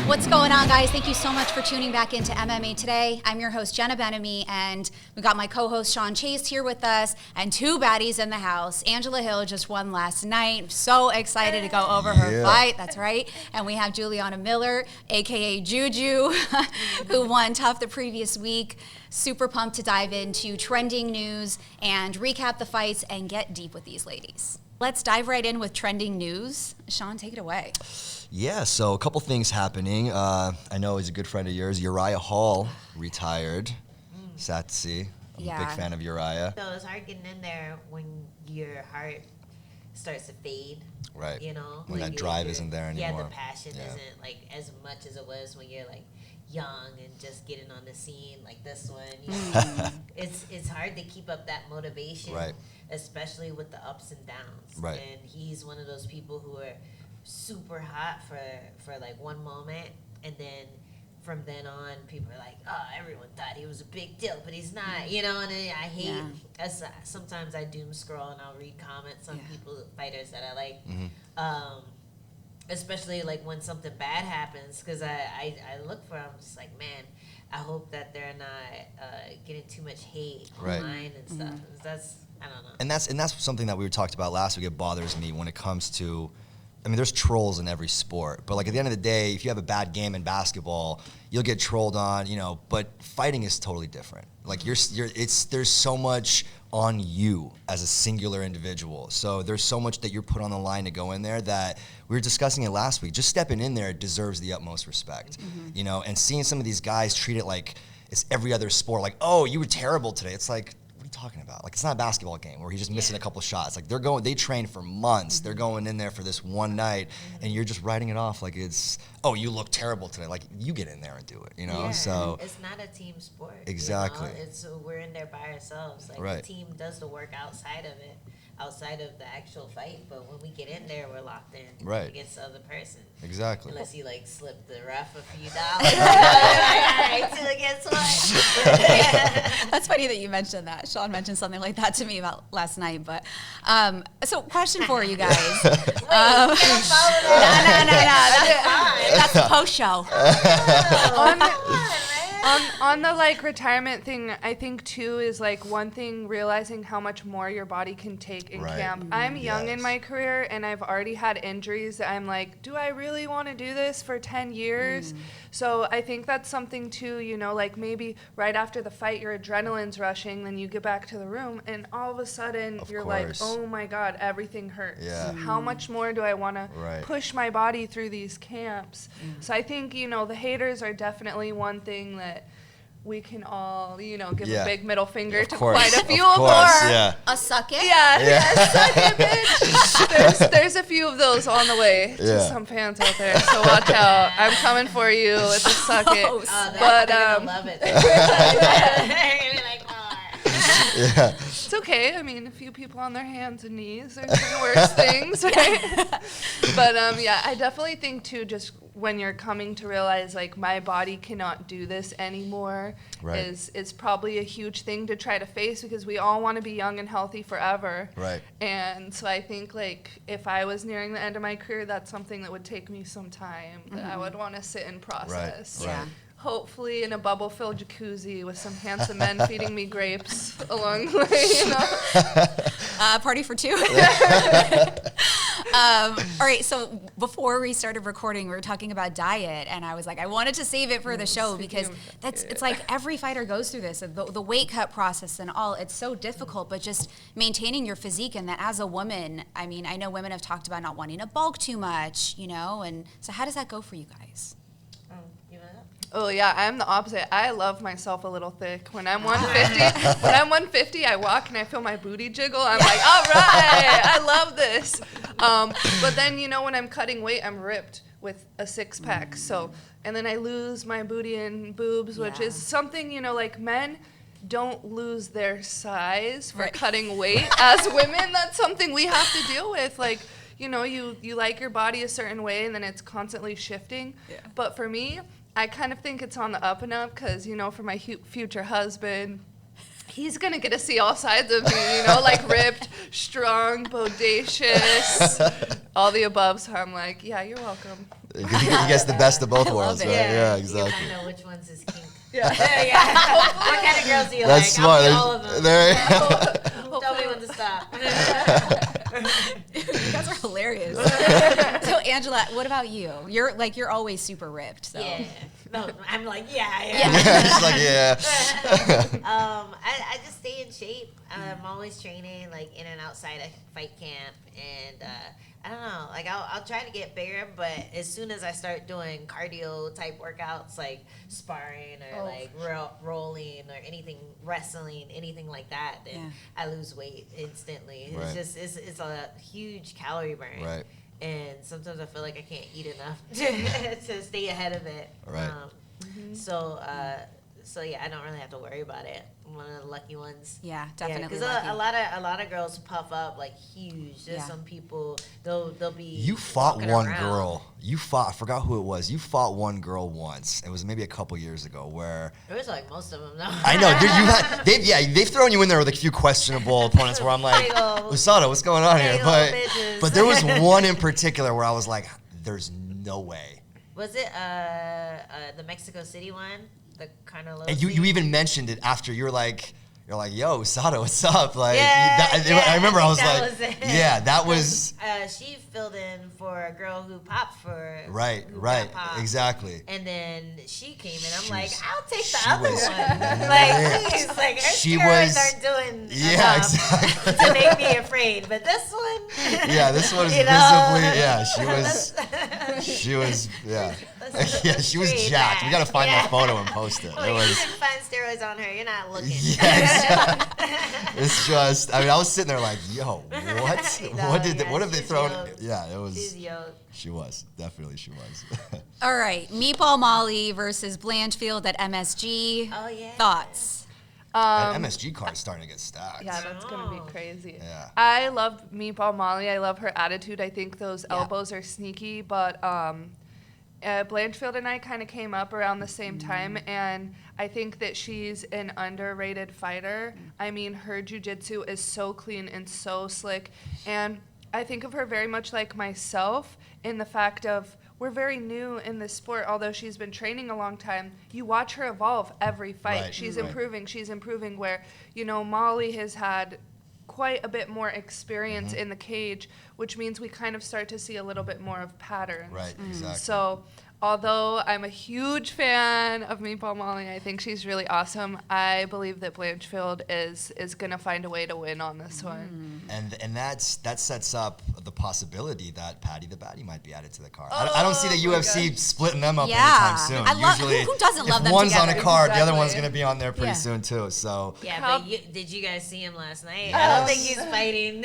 What's going on, guys? Thank you so much for tuning back into MMA Today. I'm your host, Jenna, and we got my co-host, Shawn here with us, and two baddies in the house. Angela Hill just won last night. I'm so excited to go over her fight. That's right. And we have Juliana Miller, a.k.a. Juju, who won TUF the previous week. Super pumped to dive into trending news and recap the fights and get deep with these ladies. Let's dive right in with trending news. Shawn, take it away. Yeah, so a couple things happening. I know he's a good friend of yours. Uriah Hall retired. Sad to see. I'm a big fan of Uriah. So it's hard getting in there when your heart starts to fade. Right. You know? When that drive isn't there anymore. Yeah, the passion isn't like as much as it was when you're like young and just getting on the scene like this one. You know? It's hard to keep up that motivation, especially with the ups and downs. Right. And he's one of those people who are super hot for like one moment, and then from then on people are like, oh, everyone thought he was a big deal, but he's not, you know. And I hate sometimes I doom scroll and I'll read comments on people, fighters that I like, especially like when something bad happens, because I look for, I'm just like, man, I hope that they're not getting too much hate online and stuff. That's, I don't know. And that's something that we talked about last week. It bothers me when it comes to, I mean, there's trolls in every sport, but like at the end of the day, if you have a bad game in basketball, you'll get trolled on, you know, but fighting is totally different. Like there's so much on you as a singular individual. So there's so much that you're put on the line to go in there that we were discussing it last week. Just stepping in there deserves the utmost respect, you know, and seeing some of these guys treat it like it's every other sport. Like, oh, you were terrible today. It's like, talking about? Like, it's not a basketball game where he's just missing a couple shots. Like, they train for months. They're going in there for this one night, and you're just writing it off like it's, oh, you look terrible today. Like, you get in there and do it, you know? So it's not a team sport. Exactly. You know? We're in there by ourselves. Like, the team does the work outside of it, outside of the actual fight, but when we get in there, we're locked in against the other person. Exactly. Unless you like slip the ref a few dollars. All right, two against one. That's funny that you mentioned that. Shawn mentioned something like that to me about last night. But so, question for you guys. Wait, no. That's the post show. On the like retirement thing, I think too is like one thing, realizing how much more your body can take in camp. I'm young in my career and I've already had injuries that I'm like, do I really want to do this for 10 years? So I think that's something too, you know, like maybe right after the fight your adrenaline's rushing, then you get back to the room and all of a sudden you're like, oh my God, everything hurts. How much more do I want to push my body through these camps? So I think, you know, the haters are definitely one thing that we can all, you know, give a big middle finger to quite a few of them. A suck it? Suck it, bitch. There's a few of those on the way to some fans out there, so watch out. I'm coming for you with the suck it. But I love it. They're gonna be like, it's okay. I mean, a few people on their hands and knees are doing worse things, right? But I definitely think too, just when you're coming to realize like my body cannot do this anymore is probably a huge thing to try to face, because we all want to be young and healthy forever. And so I think like if I was nearing the end of my career, that's something that would take me some time that I would want to sit and process. Hopefully in a bubble-filled jacuzzi with some handsome men feeding me grapes along the way, you know. Party for two. All right, so before we started recording, we were talking about diet, and I was like, I wanted to save it for the show because it's like every fighter goes through this, the weight cut process and all. It's so difficult, but just maintaining your physique, and that as a woman, I mean, I know women have talked about not wanting to bulk too much, you know, and so how does that go for you guys? Oh yeah, I'm the opposite. I love myself a little thick. When I'm 150, I walk and I feel my booty jiggle. I'm like, all right, I love this. But then, you know, when I'm cutting weight, I'm ripped with a six pack. So, and then I lose my booty and boobs, which is something, you know, like men don't lose their size for cutting weight. As women, that's something we have to deal with. Like, you know, you like your body a certain way and then it's constantly shifting. But for me, I kind of think it's on the up and up because, you know, for my future husband, he's going to get to see all sides of me, you know, like ripped, strong, bodacious, all the above. So I'm like, yeah, you're welcome. He gets the best of both I love worlds, it. right? Yeah, exactly. You kind of know which one's his kink. Yeah. What kind of girls do you That's like? smart. I'll be all of them. There, Tell me when to stop. You guys are hilarious. So Angela, what about you? You're always super ripped. So. Yeah. No, I'm like, yeah. She's like, yeah. I just stay in shape. I'm always training, like in and outside of fight camp, and I don't know, like I'll try to get bigger, but as soon as I start doing cardio type workouts, like sparring or like rolling or anything, wrestling, anything like that, then I lose weight instantly. Right. It's just it's a huge calorie burn. Right. And sometimes I feel like I can't eat enough to stay ahead of it. Right. So yeah, I don't really have to worry about it. I'm one of the lucky ones. Yeah, definitely. Because a lot of girls puff up like huge. There's some people they'll be. You fought walking one around. girl. I forgot who it was. You fought one girl once. It was maybe a couple years ago where. It was like most of them though. I know. They've thrown you in there with a few questionable opponents where I'm like, Usada, what's going on here? But there was one in particular where I was like, there's no way. Was it the Mexico City one? The Carnelo. And you even mentioned it after. You're like, yo, Usada, what's up? Like, Yeah, I remember I was that like, was it. yeah, that was. She filled in for a girl who popped for. Right, who got popped. exactly. And then she came in. I'm She like, was- I'll take the she other was one. lit. Like, please, like her She steroids was- aren't doing Yeah, enough exactly. to make me afraid. But this one. Yeah, this one is You know? visibly. Yeah, she was. Yeah, yeah, she was straight jacked. We back. gotta find Yeah. that photo and post it. Well, It you was. didn't find steroids on her. You're not looking. Yes. It's just. I mean, I was sitting there like, yo, what? No, what yeah, have they she's thrown? yoked. Yeah, it was. She's yoked. She was definitely. She was. All right, Meatball Molly versus Blanchfield at MSG. Oh yeah. Thoughts? That MSG card is starting to get stacked. Yeah, that's gonna be Oh. crazy. Yeah. I love Meatball Molly. I love her attitude. I think those elbows are sneaky, but Blanchfield and I kind of came up around the same time, and I think that she's an underrated fighter. I mean, her jiu-jitsu is so clean and so slick, and I think of her very much like myself in the fact of we're very new in this sport. Although she's been training a long time, you watch her evolve every fight. Right, She's right. improving where, Molly has had quite a bit more experience in the cage, which means we kind of start to see a little bit more of patterns. Right. Exactly. So although I'm a huge fan of Meatball Molly, I think she's really awesome. I believe that Blanchfield is going to find a way to win on this one. And that sets up the possibility that Patty the Batty might be added to the card. I don't see the my UFC gosh. splitting them up Yeah. anytime soon. I love- Usually, who doesn't love if them one's on a together? card, the other Exactly. one's going to be on there pretty Yeah. soon too. So, Yeah, How- but did you guys see him last night? Yes. I don't think he's fighting.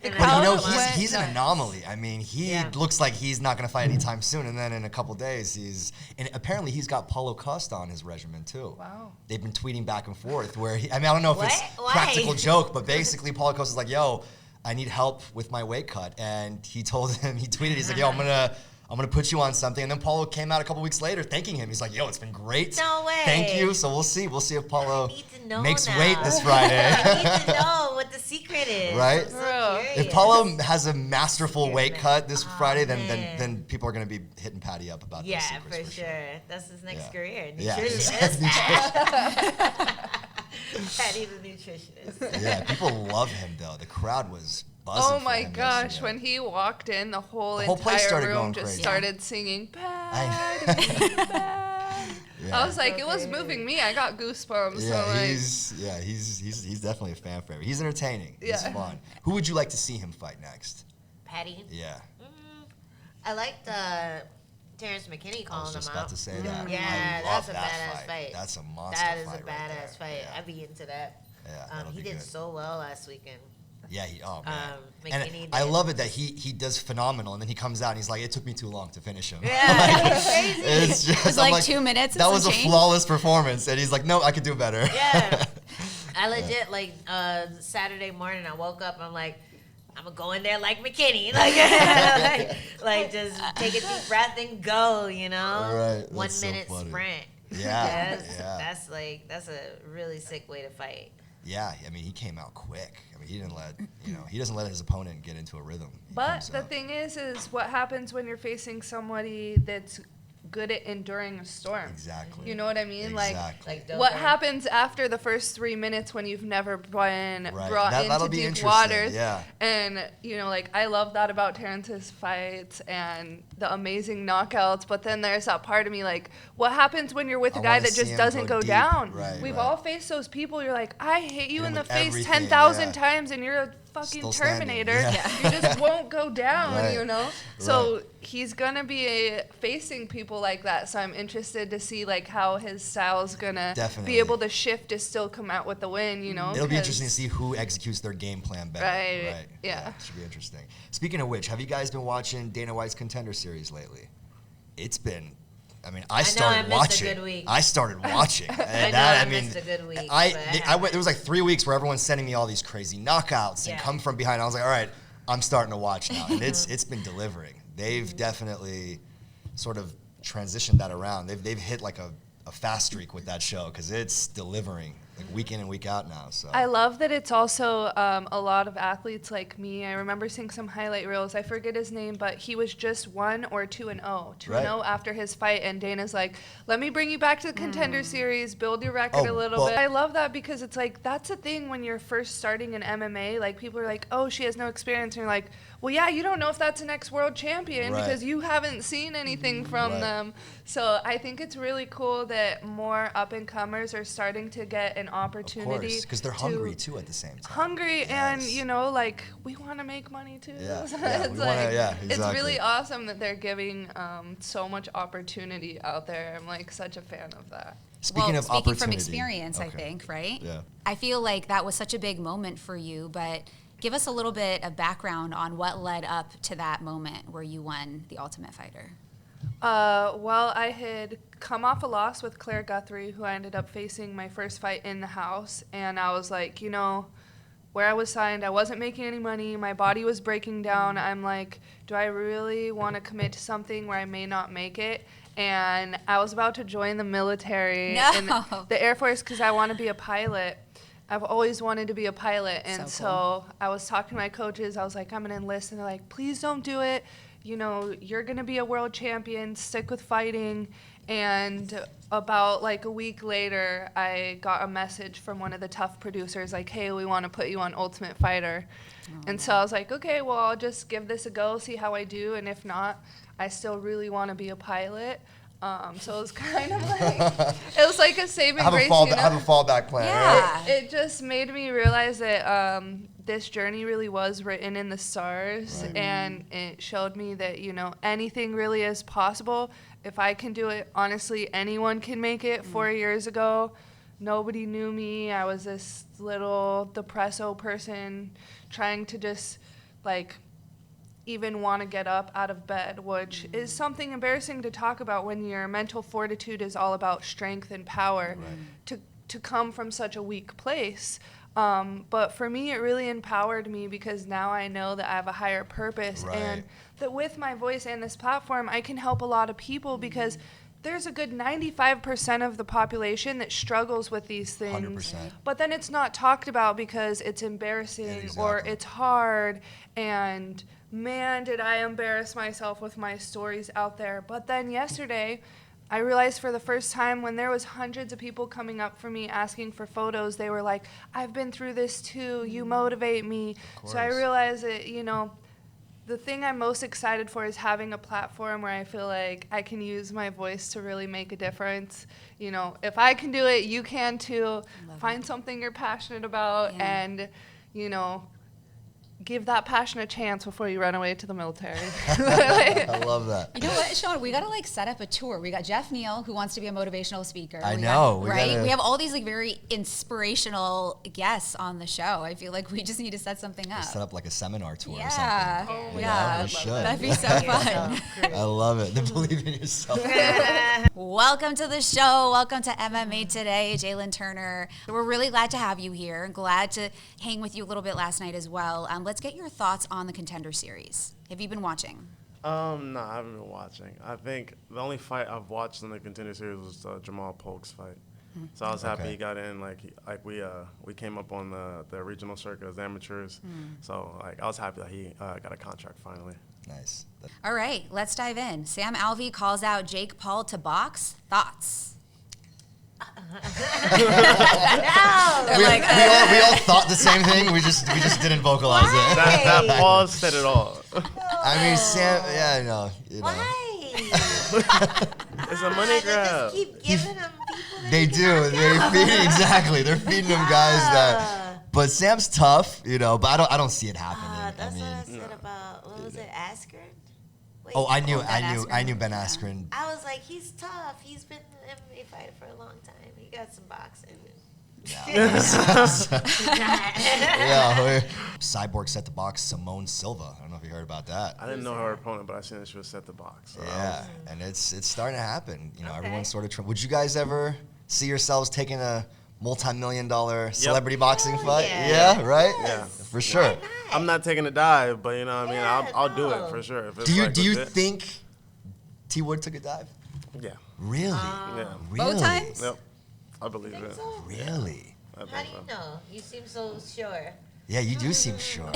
but crowd Crowd he's an nuts. anomaly. I mean, he Yeah. looks like he's not going to fight anytime soon, and then in a couple days and apparently he's got Paulo Costa on his regimen too. Wow. They've been tweeting back and forth where I don't know if it's What? Why? practical joke, but basically Paulo Costa's like, yo, I need help with my weight cut, and he tweeted, he's like, yo, I'm gonna put you on something, and then Paulo came out a couple weeks later thanking him. He's like, yo, it's been great. No way. Thank you. So we'll see if Paulo I need to know makes now. weight this Friday. I need to know what the secret is. Right? I'm so Bro. curious. If Paulo has a masterful Secret, weight man. cut this Oh, Friday, man. then people are gonna be hitting Patty up about those Yeah, secrets for sure. That's his next Yeah. career. Yeah, Nutritionist. Patty the nutritionist. Yeah, people love him though. The crowd was buzzing. Oh for my him gosh, yesterday. when he walked in, the whole The whole place entire started room going just crazy. started singing, I- Patty, Patty. Yeah. I was like, it was moving me. I got goosebumps. Yeah, so like, he's definitely a fan favorite. He's entertaining. He's Yeah. fun. Who would you like to see him fight next? Patty. Yeah, I liked Terrence McKinney I calling was just him about out. to say that. Yeah, I that's love a that badass fight. That's a monster That is fight a right badass there. fight. Yeah. I'd be into that. Yeah, that'll He be did good. so well last weekend. Yeah, oh man. McKinney And I did. love it that he does phenomenal, and then he comes out and he's like, it took me too long to finish him. Yeah, it's crazy. It's just, It was I'm like 2 minutes and That some was a change? flawless performance, and he's like, no, I could do better. Yeah. I legit, like, Saturday morning, I woke up, I'm like, I'm going to go in there like McKinney. Like just take a deep breath and go, you know? Right, that's 1 so minute funny. sprint. Yeah, That's, yeah. that's a really sick way to fight. Yeah, I mean, he came out quick. I mean, he didn't let, he doesn't let his opponent get into a rhythm. But the thing is what happens when you're facing somebody that's good at enduring a storm? Exactly. You know what I mean? Exactly. Like what happens after the first 3 minutes when you've never been brought that'll into be deep waters? Yeah. And, I love that about Terrence's fights and the amazing knockouts. But then there's that part of me, like, what happens when you're with a guy that just doesn't go deep. down? Right, We've right. all faced those people. You're like, I hit you Hit in him the with face everything, 10,000 times and you're a fucking Still standing, Terminator. yeah. You just won't go down, Right. So he's going to be facing people like that. So I'm interested to see, like, how his style's going to Definitely. be able to shift to still come out with the win, It'll be interesting to see who executes their game plan better. Right. Yeah. It should be interesting. Speaking of which, have you guys been watching Dana White's Contender Series lately? It's been, I started watching. A good week. I started watching. And I missed a good week. I went. There was like 3 weeks where everyone's sending me all these crazy knockouts and come from behind. I was like, all right, I'm starting to watch now, and it's been delivering. They've definitely sort of transitioned that around. They've hit like a fast streak with that show because it's delivering like week in and week out now. So I love that it's also a lot of athletes like me. I remember seeing some highlight reels. I forget his name, but he was just 1 or 2-0, 2-0 after his fight. And Dana's like, let me bring you back to the Contender Series, build your record a little bit. I love that because it's like, that's the thing when you're first starting in MMA. Like, people are like, oh, she has no experience. And you're like, well, yeah, you don't know if that's the next world champion because you haven't seen anything from them. So I think it's really cool that more up-and-comers are starting to get an opportunity. Of course, because they're hungry, too, at the same time. Hungry, and, like, we want to make money, too. Yeah, So exactly. It's really awesome that they're giving so much opportunity out there. I'm, like, such a fan of that. Speaking from experience, I think, right? Yeah. I feel like that was such a big moment for you, but give us a little bit of background on what led up to that moment where you won the Ultimate Fighter. Well, I had come off a loss with Claire Guthrie, who I ended up facing my first fight in the house, and I was like, where I was signed, I wasn't making any money, my body was breaking down. I'm like, do I really want to commit to something where I may not make it? And I was about to join the military in the Air Force because I want to be a pilot. I've always wanted to be a pilot, and so I was talking to my coaches. I was like, I'm going to enlist, and they're like, please don't do it. You're going to be a world champion. Stick with fighting. And about like a week later, I got a message from one of the TUF producers like, hey, we want to put you on Ultimate Fighter. And so I was like, okay, well, I'll just give this a go, see how I do. And if not, I still really want to be a pilot. So it was kind of like, it was like a saving grace. I have a fallback plan. Yeah. Right? It just made me realize that this journey really was written in the stars, and it showed me that, anything really is possible. If I can do it, honestly, anyone can make it. 4 years ago, nobody knew me. I was this little depresso person trying to just, even want to get up out of bed, which is something embarrassing to talk about when your mental fortitude is all about strength and power to come from such a weak place. But for me, it really empowered me because now I know that I have a higher purpose and that with my voice and this platform, I can help a lot of people because there's a good 95% of the population that struggles with these things. 100%. But then it's not talked about because it's embarrassing or it's hard. And man, did I embarrass myself with my stories out there. But then yesterday, I realized for the first time when there was hundreds of people coming up for me asking for photos, they were like, I've been through this too, you motivate me. So I realized that, the thing I'm most excited for is having a platform where I feel like I can use my voice to really make a difference. If I can do it, you can too. Find something you're passionate about and, give that passion a chance before you run away to the military. I love that. You know what, Shawn? We got to set up a tour. We got Jeff Neal, who wants to be a motivational speaker. I know. We have all these very inspirational guests on the show. I feel like we just need to set something up. Set up like a seminar tour or something. Yeah. We should. That'd be so fun. I love it. The believe in yourself. Welcome to the show. Welcome to MMA Today, Jalin Turner. We're really glad to have you here. Glad to hang with you a little bit last night as well. Let's get your thoughts on the Contender Series. Have you been watching? No, I haven't been watching. I think the only fight I've watched in the Contender Series was Jamal Polk's fight. So I was happy Okay. he got in. Like we came up on the regional circuit as amateurs. So like I was happy that he got a contract finally. Nice. All right, let's dive in. Sam Alvey calls out Jake Paul to box. Thoughts? We all thought the same thing. We just didn't vocalize it. That pause said it all. I mean, Sam. Yeah, no. You know. Why? It's a money They grab. just keep giving them people that They he do. can knock They out. feed exactly. They're feeding them guys that. But Sam's tough, you know. But I don't see it happening. That's I mean, what I said about, what was it, Askren? Wait, oh, I knew Ben Yeah. Askren. I was like, he's tough. He's been an MMA fighter for a long time. He got some boxing. Yeah, Cyborg set the box Simone Silva. I don't know if you heard about that. I didn't know her opponent, but I seen that she was set the box. So Yeah, and it's starting to happen. You know, Okay. everyone's sort of. Would you guys ever see yourselves taking a multi-million-dollar celebrity boxing Hell fight? yeah. Yeah, right. Yeah. For sure. I'm not taking a dive, but you know what I mean. Yeah, I'll do no. it for sure. If it's Do you like legit. think T Wood took a dive? Yeah. Really? Yeah. Really? Both times? Yep. I believe Think it. so? Really? I How think do you so. know? You seem so sure. Yeah, you do seem sure.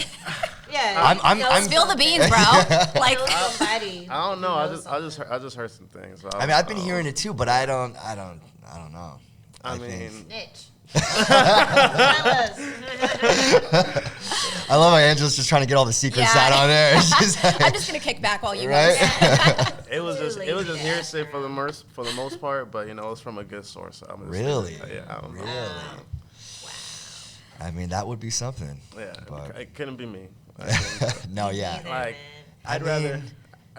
Yeah. I'm- Spill the beans, bro. Like, Know somebody. I don't know. who I knows just heard some things. So I mean, I've been hearing it too, but I don't know. I think- mean, Snitch. Tell us. I love how Angela's just trying to get all the secrets Yeah. out on there. She's like, I'm just gonna kick back while you right? guys. it was just Lazy hearsay ass, for the most part, but you know, it's from a good source. So I'm just Really? Yeah. I don't know. Really? I mean, that would be something. Yeah. But- It couldn't be me. No, yeah. Neither, Like, man. I I'd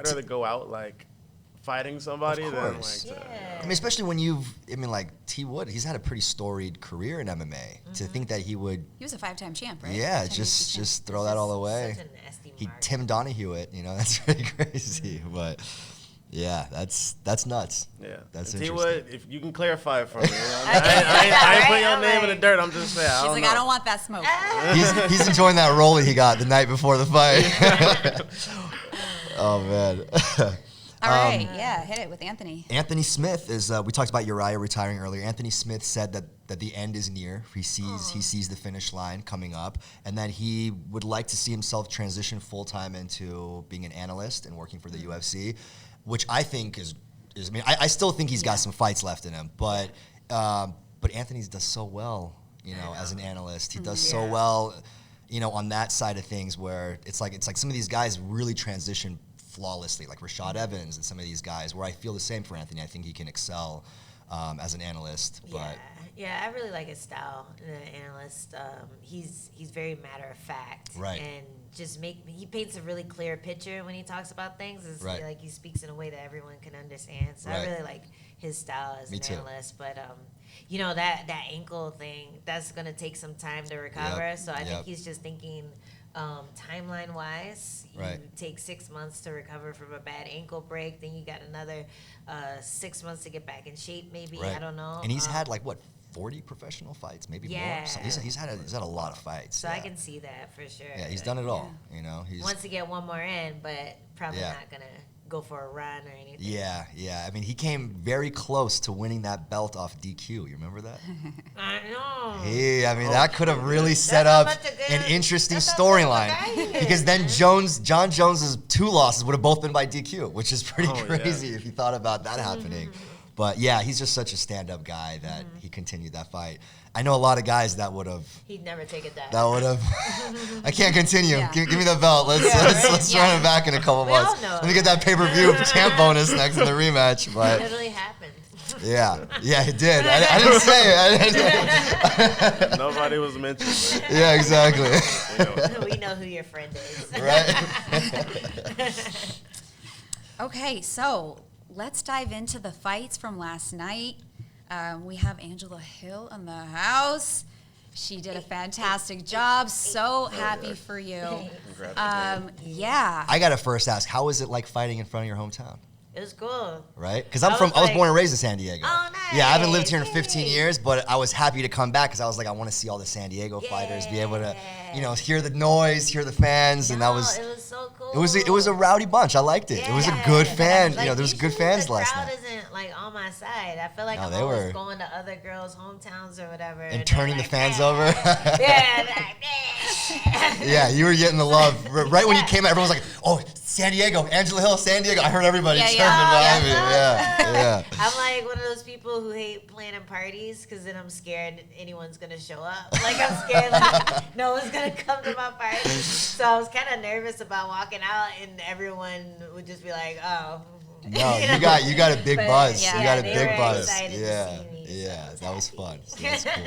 rather go out like fighting somebody Of than like. course. To, Yeah. I mean, especially when like T Wood, he's had a pretty storied career in MMA. To think that he would, He was a 5-time champ, right? yeah, 5-time just champ. just throw that all away. Such a nasty He mark. Tim Donahue it, you know, that's really crazy. But yeah, that's nuts. Yeah. That's T interesting. Wood, if you can clarify it for me. You know? I ain't putting your name in the dirt. I'm just saying. She's like, know. I don't want that smoke. He's enjoying that rollie he got the night before the fight. Oh man. All right, yeah, hit it with Anthony. Anthony Smith is. We talked about Uriah retiring earlier. Anthony Smith said that the end is near. He sees the finish line coming up, and that he would like to see himself transition full time into being an analyst and working for the UFC, which I think is. I mean, I still think he's got some fights left in him, but Anthony does so well, you know, as an analyst. He does so well, you know, on that side of things where it's like some of these guys really transition flawlessly, like Rashad Evans and some of these guys, where I feel the same for Anthony. I think he can excel as an analyst. But Yeah, I really like his style as an analyst. He's very matter of fact, Right. And just he paints a really clear picture when he talks about things. It's Right. like he speaks in a way that everyone can understand. So Right. I really like his style as Me an too. analyst. But you know, that ankle thing, that's gonna take some time to recover. Yep. So I Yep. think he's just thinking timeline wise. Right. You take 6 months to recover from a bad ankle break, then you got another 6 months to get back in shape. Maybe right. I don't know. And he's had like what 40 professional fights, maybe Yeah. more. So he's had a lot of fights. So yeah. I can see that for sure. Yeah, he's But done it all. You know, he's. wants to get one more in, but probably Yeah. not gonna go for a run or anything. Yeah. I mean, he came very close to winning that belt off DQ. You remember that? I know. Hey, I mean, that could have really set That's up not much of an good- interesting that's not much of a storyline. guy Because then John Jones's 2 losses would have both been by DQ, which is pretty Oh, yeah. crazy if you thought about that happening. But yeah, he's just such a stand-up guy that he continued that fight. I know a lot of guys that would have. He'd never take a dive. That would have. I can't continue. Yeah. Give me the belt. Let's Yeah. run it back in a couple We all months. know Let me get that pay-per-view champ bonus next in the rematch. It But literally happened. yeah, it did. I didn't say it. Nobody was mentioned. But, Yeah, exactly. you know. We know who your friend is. Right. Okay, so let's dive into the fights from last night. We have Angela Hill in the house. She did a fantastic job. So happy for you. Yeah. I gotta first ask, how is it like fighting in front of your hometown? It was cool. Right? Because I I was was born and like- raised in San Diego. Oh, Yeah, I haven't lived here in nice. 15 years, but I was happy to come back because I was like, I want to see all the San Diego fighters, be able to, you know, hear the noise, hear the fans, and that was. It was so cool. It was a rowdy bunch. I liked it. It was a good fan. Like, you know, there was good usually fans the last crowd night. isn't like on my my side. I feel like No, I'm they always were- going to other girls' hometowns or whatever. And they're turning the like, fans "Eh." over. Yeah, like, "Eh." Yeah, you were getting the love. Right when you came out, everyone was like, oh, San Diego, Angela Hill, San Diego. I heard everybody Yeah, chirping yeah. behind me. Yeah. I'm like one of those people who hate planning parties because then I'm scared anyone's going to show up. Like, I'm scared like no one's going to come to my party. So I was kind of nervous about walking out and everyone would just be like, oh. No, You know? you got a big But, buzz. yeah, You got a they big were buzz. excited to Yeah, see me, so yeah, I was that was happy. fun. So that's cool.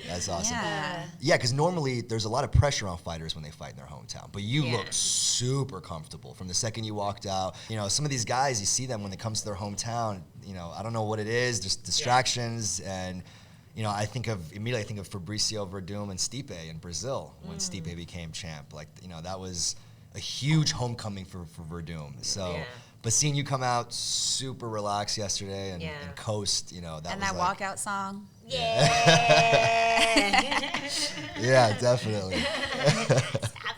That's awesome. Yeah. Yeah, because normally there's a lot of pressure on fighters when they fight in their hometown. But you Yeah. look super comfortable from the second you walked out. You know, some of these guys, you see them when it comes to their hometown. You know, I don't know what it is, just distractions. And, you know, I immediately think of Fabricio Verdum and Stipe in Brazil when Stipe became champ. Like, you know, that was a huge homecoming for Verdum. So, Yeah. but seeing you come out super relaxed yesterday and, Yeah. and coast, you know, that And was that like, walkout song. Yeah. yeah, definitely. Stop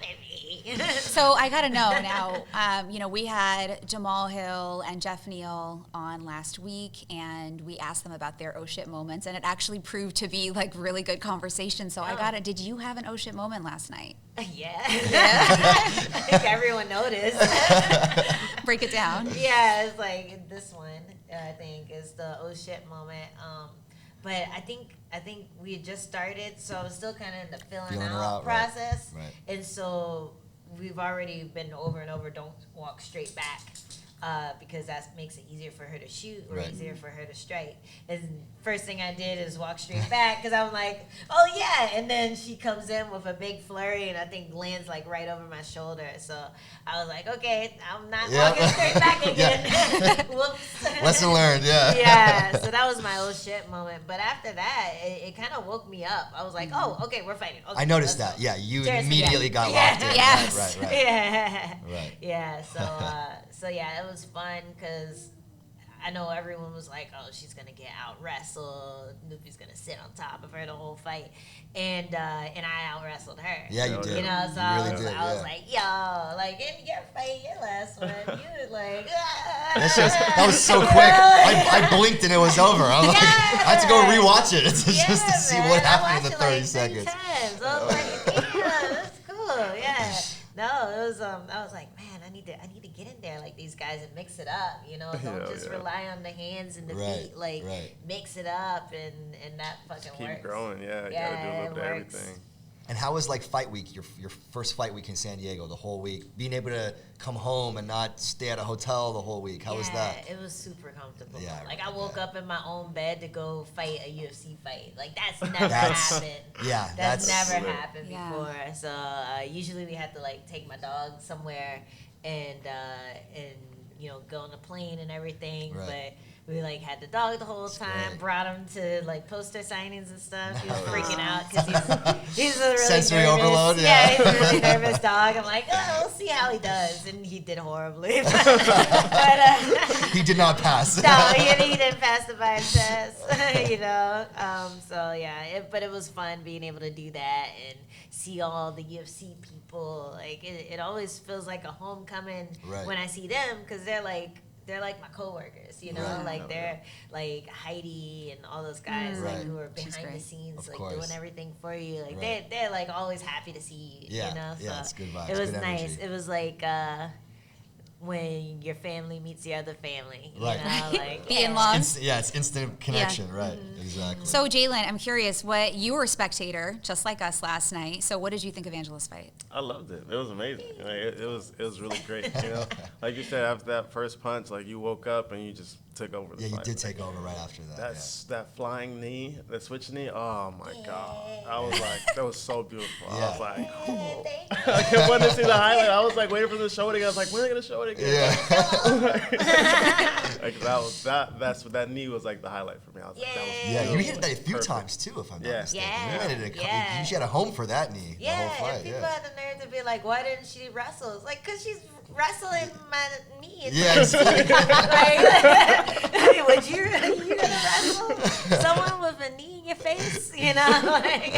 at me. So I got to know now, you know, we had Jamal Hill and Jeff Neal on last week, and we asked them about their oh shit moments, and it actually proved to be like really good conversation. So I got to, did you have an oh shit moment last night? Yeah. I think everyone noticed. Break it down. Yeah, it's like this one, I think, is the oh shit moment. But I think we had just started, so I was still kind of in the feeling her out out, right. process. Right. And so we've already been over and over, don't walk straight back. Because that makes it easier for her to shoot or Right. easier for her to strike. And first thing I did is walk straight back because I was like, oh yeah. And then she comes in with a big flurry and I think lands like right over my shoulder. So I was like, okay, I'm not Yeah. walking straight back again. Yeah. Whoops. Lesson learned, yeah. Yeah, so that was my oh shit moment. But after that, it kind of woke me up. I was like, oh, okay, we're fighting. Okay, I noticed let's that. go. Yeah, you Cheers, immediately yeah. got Yeah. locked in. Yes. Right. Yeah. Right. Yeah, so yeah, it was fun because I know everyone was like, oh, she's going to get out wrestled. Nupi's going to sit on top of her the whole fight. And I out wrestled her. Yeah, you You did. You know, so You I really was, did, I was yeah. like, yo, like, in your fight, your last one, you were like, That was so quick. I blinked and it was over. I'm like, I had to go rewatch it just to see man, what I happened in the watched it 30 like 3 seconds. times. I was like, yeah, that's cool. Yeah. No, it was. I was like, man, I need to get in there like these guys and mix it up. You know, don't Yeah, just yeah. rely on the hands and the Right, feet. Like, right. mix it up and that fucking Keep works. growing, yeah. You Yeah, gotta do a it little bit of works. everything. And how was like fight week, your first fight week in San Diego, the whole week? Being able to come home and not stay at a hotel the whole week. How was that? It was super comfortable. Yeah, I Like I remember woke that. up in my own bed to go fight a UFC fight. Like that's never That's- happened. yeah, that's that's never lit. happened Yeah. before. So usually we had to like take my dog somewhere and you know go on a plane and everything. Right. But we like had the dog the whole time. great. Brought him to like poster signings and stuff. He was Nice. freaking out because he's a really Sensory nervous, overload, yeah. he's a really nervous dog. I'm like, oh, we'll see how he does, and he did horribly. but He did not pass. no, he didn't pass the vibe test, you know. So yeah, but it was fun being able to do that and see all the UFC people. Like it always feels like a homecoming Right. when I see them because they're like my coworkers, you know. Right. Like they're like Heidi and all those guys Right. like who are She's behind the great. scenes, Of like course. doing everything for you. Like Right. they're like always happy to see you. Yeah, You know. yeah, So it's good vibes, it was good nice. energy. It was like when your family meets your other family. You Right. know, like The in-laws. It's instant connection, right? Mm-hmm. Exactly. So Jalen, I'm curious, you were a spectator, just like us last night. So what did you think of Angela's fight? I loved it. It was amazing. Like, it was really great. You know, like you said, after that first punch, like you woke up and you just took over the yeah, you fight. did take over right after that. That's that flying knee, that switch knee. Oh my god! I was like, that was so beautiful. I was Yeah. like, oh. Thank you. I kept wanting to see the highlight. I was like waiting for them to show it again. I was like, when are they gonna show it again? Yeah. Like that knee was like the highlight for me. I was like, that was Yeah, you beautiful. hit that a few Perfect. times too, if I'm not Yeah. mistaken. Yeah. You hit it a couple. Yeah. You had a home for that knee Yeah, the whole and fight. people Yeah. had the nerve to be like, why didn't she wrestle? It's like, because she's wrestling my knee. It's Yeah, exactly. like, would you gonna wrestle someone with a knee in your face? You know, like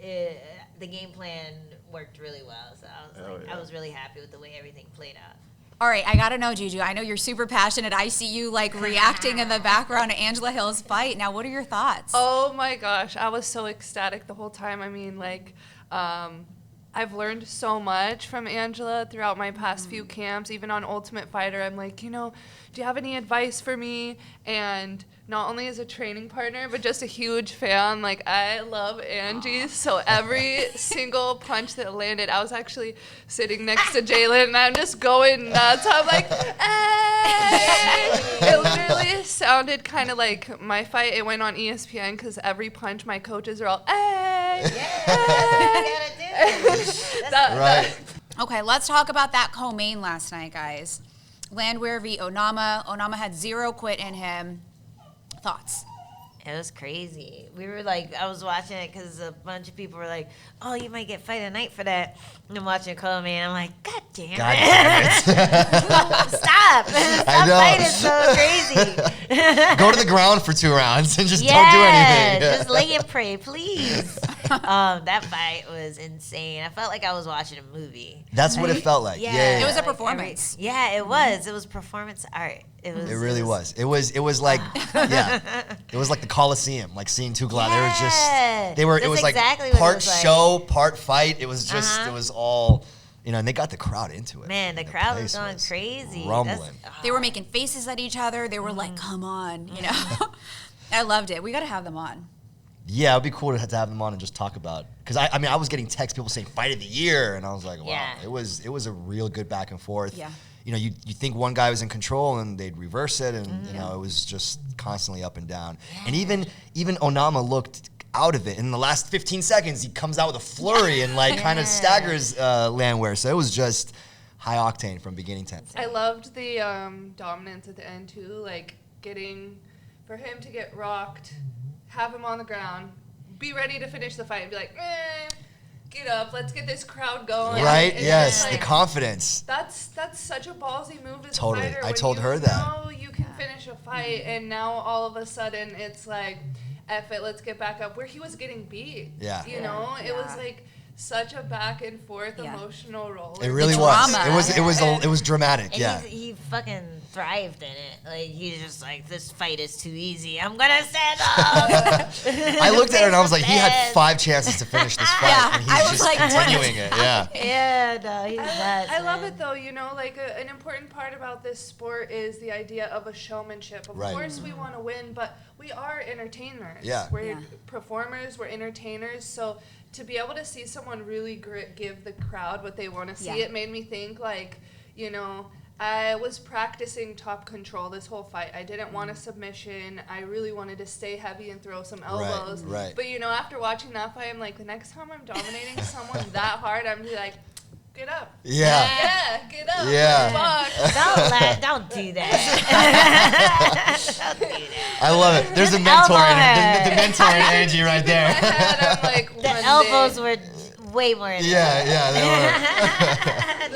yeah, the game plan worked really well. So I was Oh, yeah. I was really happy with the way everything played out. All right, I gotta know, Juju. I know you're super passionate. I see you like reacting in the background to Angela Hill's fight. Now, what are your thoughts? Oh my gosh, I was so ecstatic the whole time. I mean, like, I've learned so much from Angela throughout my past few camps, even on Ultimate Fighter. I'm like, do you have any advice for me? And not only as a training partner, but just a huge fan. Like, I love Angie, so every single punch that landed, I was actually sitting next to Jalen, and I'm just going nuts. I'm like, hey! It literally sounded kind of like my fight. It went on ESPN because every punch, my coaches are all, hey! Right. Okay, let's talk about that co-main last night, guys. Landwehr v. Onama. Onama had 0 quit in him. Thoughts? It was crazy. We were like, I was watching it because a bunch of people were like, oh, you might get fight of the night for that. And I'm watching Coleman. I'm like, God damn it. Stop. Stop fighting so crazy. Go to the ground for 2 rounds and just don't do anything. Just lay and pray, please. That fight was insane. I felt like I was watching a movie. That's what it felt like. Yeah. It was a performance. It was. It was performance art. It really was. It was like, it was like the Coliseum, like seeing 2 gladiators. It was exactly like what part it was like. show, part fight. It was just, it was all, and they got the crowd into it. Man, the crowd was going crazy. Rumbling. They were making faces at each other. They were like, come on, I loved it. We got to have them on. Yeah, it'd be cool to have them on and just talk about. Because I was getting texts, people saying fight of the year, and I was like, wow, it was a real good back and forth. Yeah. You think one guy was in control and they'd reverse it, and it was just constantly up and down. And even Onama looked out of it. In the last 15 seconds, he comes out with a flurry and kind of staggers Landwehr. So it was just high octane from beginning to end. I loved the dominance at the end too, like for him to get rocked, have him on the ground, be ready to finish the fight, and be like, get up, let's get this crowd going. Right? And Yes, like, the confidence. That's such a ballsy move as Totally. a fighter. I when told her that. You know you can finish a fight, and now all of a sudden it's like, F it, let's get back up. Where he was getting beat. Yeah. It was like such a back and forth emotional roller. It really The was. drama. It was dramatic. And he fucking thrived in it. Like, he's just like, this fight is too easy. I'm gonna stand up. I looked at her and I was like, he had 5 chances to finish this fight, and he's just continuing it. Yeah. Yeah, no, he's nuts. I love it though, like an important part about this sport is the idea of a showmanship. Of course we want to win, but we are entertainers. Yeah. We're performers, we're entertainers, so to be able to see someone really give the crowd what they want to see, it made me think like, I was practicing top control this whole fight. I didn't want a submission. I really wanted to stay heavy and throw some elbows. Right. But, after watching that fight, I'm like, the next time I'm dominating someone that hard, I'm just like, get up. Yeah. Yeah, get up. Yeah. Fuck. Don't do that. Don't do that. I love it. There's a mentor in the mentor in Angie right there. In my head, I'm like, The elbows were way more in Yeah, they were.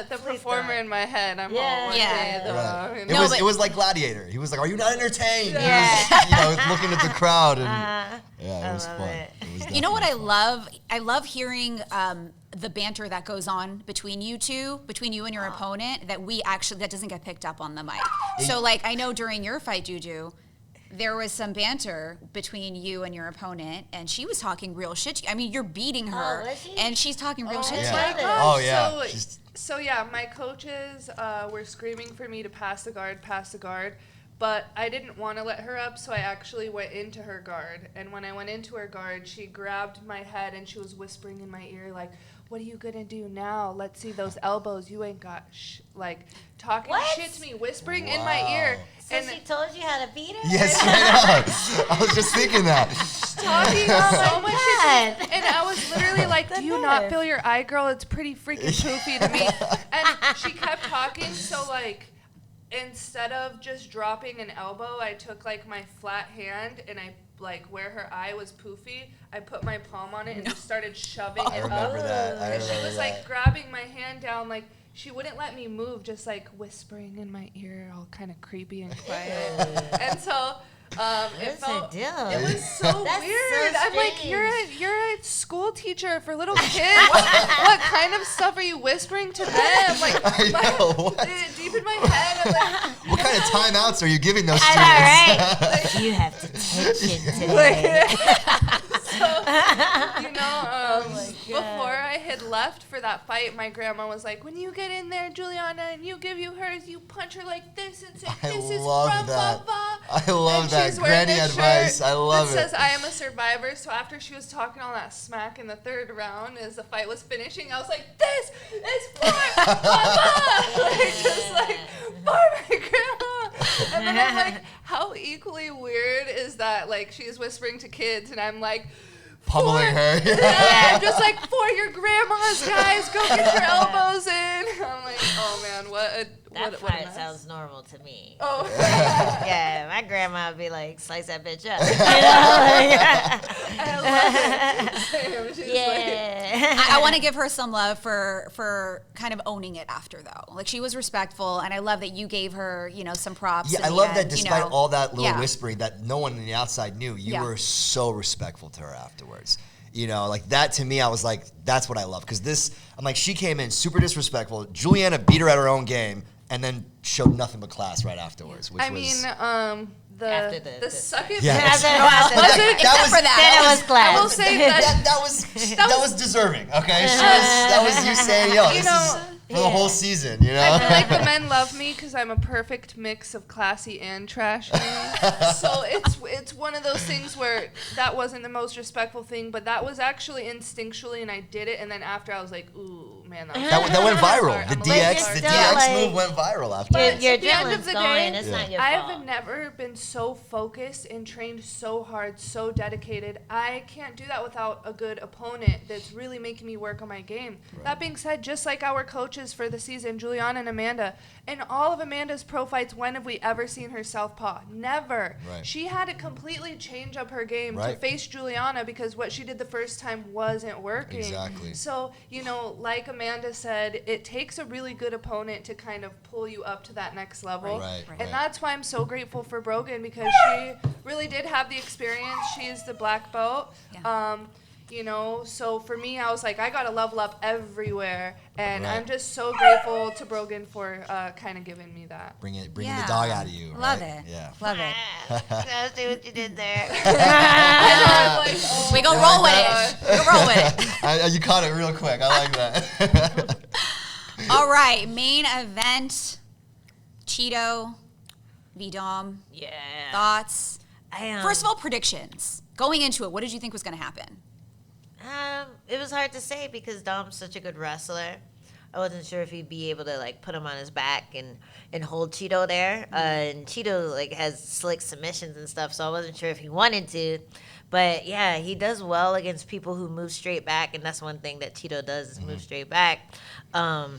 the performer in my head. I'm all one Yeah. day, though. Right. It was like Gladiator. He was like, "Are you not entertained?" Yeah. He was, looking at the crowd, and it was love fun. it. It was You know what I love? I love hearing the banter that goes on between you and your opponent that doesn't get picked up on the mic. So I know during your fight, Juju, there was some banter between you and your opponent, and she was talking real shit. I mean, you're beating her, was she? and she's talking real shit. Yeah. to you. Oh, yeah. So my coaches were screaming for me to pass the guard, but I didn't want to let her up, so I actually went into her guard. And when I went into her guard, she grabbed my head and she was whispering in my ear like, "What are you gonna do now? Let's see those elbows. You ain't got talking shit to me, whispering in my ear." So and she told you how to beat her? Yes, I know. I was just thinking that. talking so much shit to me. And I was literally like, The "Do you not nerve. feel your eye, girl? It's pretty freaking poofy to me." And she kept talking, so instead of just dropping an elbow, I took my flat hand and I where her eye was poofy, I put my palm on it and just started shoving it I up. remember that. And she was grabbing my hand down, she wouldn't let me move, just whispering in my ear, all kind of creepy and quiet. And so What's her deal? It was so That's weird. so I'm like, strange. you're a school teacher for little kids. What kind of stuff are you whispering to them? Like, I know, what? deep in my head, I'm like, What kind of timeouts are you giving those I students? know, right? You have detention today. you know, before I had left for that fight, my grandma was like, when you get in there, Juliana, and you give you hers, you punch her like this and say, I this is love from that. Baba. I love And that. she's wearing Granny this advice. shirt I love that it. says, I am a survivor. So after she was talking all that smack in the third round, as the fight was finishing, I was like, this is for Baba! Like, just like, for my grandma. And then I'm like, how equally weird is that? Like, she's whispering to kids, and I'm like, Pummeling her. yeah, I'm just like, for your grandmas, guys, go get your elbows in. I'm like, oh man, That what a part mess. sounds normal to me. Oh, Yeah, my grandma would be like, slice that bitch up. I love it. Same. She's Yeah. I want to give her some love for kind of owning it after, though. Like, she was respectful, and I love that you gave her, some props. Yeah, in I the love end, that despite all that little Yeah. whispering that no one on the outside knew, you Yeah. were so respectful to her afterwards. Like that to me, I was like, that's what I love. Because I'm like, she came in super disrespectful. Juliana beat her at her own game and then showed nothing but class right afterwards. Which I was, mean, After the the second Yeah. match. Except for that. That was class. I will say that that was deserving. Okay, that was you saying, yo, You this know, is for the whole season. I feel like the men love me because I'm a perfect mix of classy and trashy. So it's one of those things where that wasn't the most respectful thing, but that was actually instinctually, and I did it. And then after, I was like, ooh, man, that went viral. I'm The a little DX, sorry. the Still, DX like, move went viral after. Your, But your at the end of adrenaline's the going. day, It's not your I fault. have never been so focused and trained so hard, so dedicated. I can't do that without a good opponent that's really making me work on my game. Right. That being said, just like our coaches for the season, Juliana and Amanda, in all of Amanda's pro fights, when have we ever seen her southpaw? Never. Right. She had to completely change up her game to Right. face Juliana because what she did the first time wasn't working. Exactly. So, like Amanda said, it takes a really good opponent to kind of pull you up to that next level. Right, And right. that's why I'm so grateful for Brogan because she really did have the experience. She is the black belt. Yeah. So for me, I was like, I got to level up everywhere. And Right. I'm just so grateful to Brogan for kind of giving me that. Bringing the Yeah. dog out of you. Love right? it. Yeah. Love it. I see what you did there. I'm like, oh We gonna my roll with God. it. We gonna roll with it. You caught it real quick. I like that. All right, main event. Cheeto v Dom. Yeah. Thoughts? I, First of all, predictions. Going into it, what did you think was going to happen? It was hard to say because Dom's such a good wrestler. I wasn't sure if he'd be able to put him on his back and hold Cheeto there. And Cheeto has slick submissions and stuff, so I wasn't sure if he wanted to. But yeah, he does well against people who move straight back, and that's one thing that Cheeto does is move straight back. But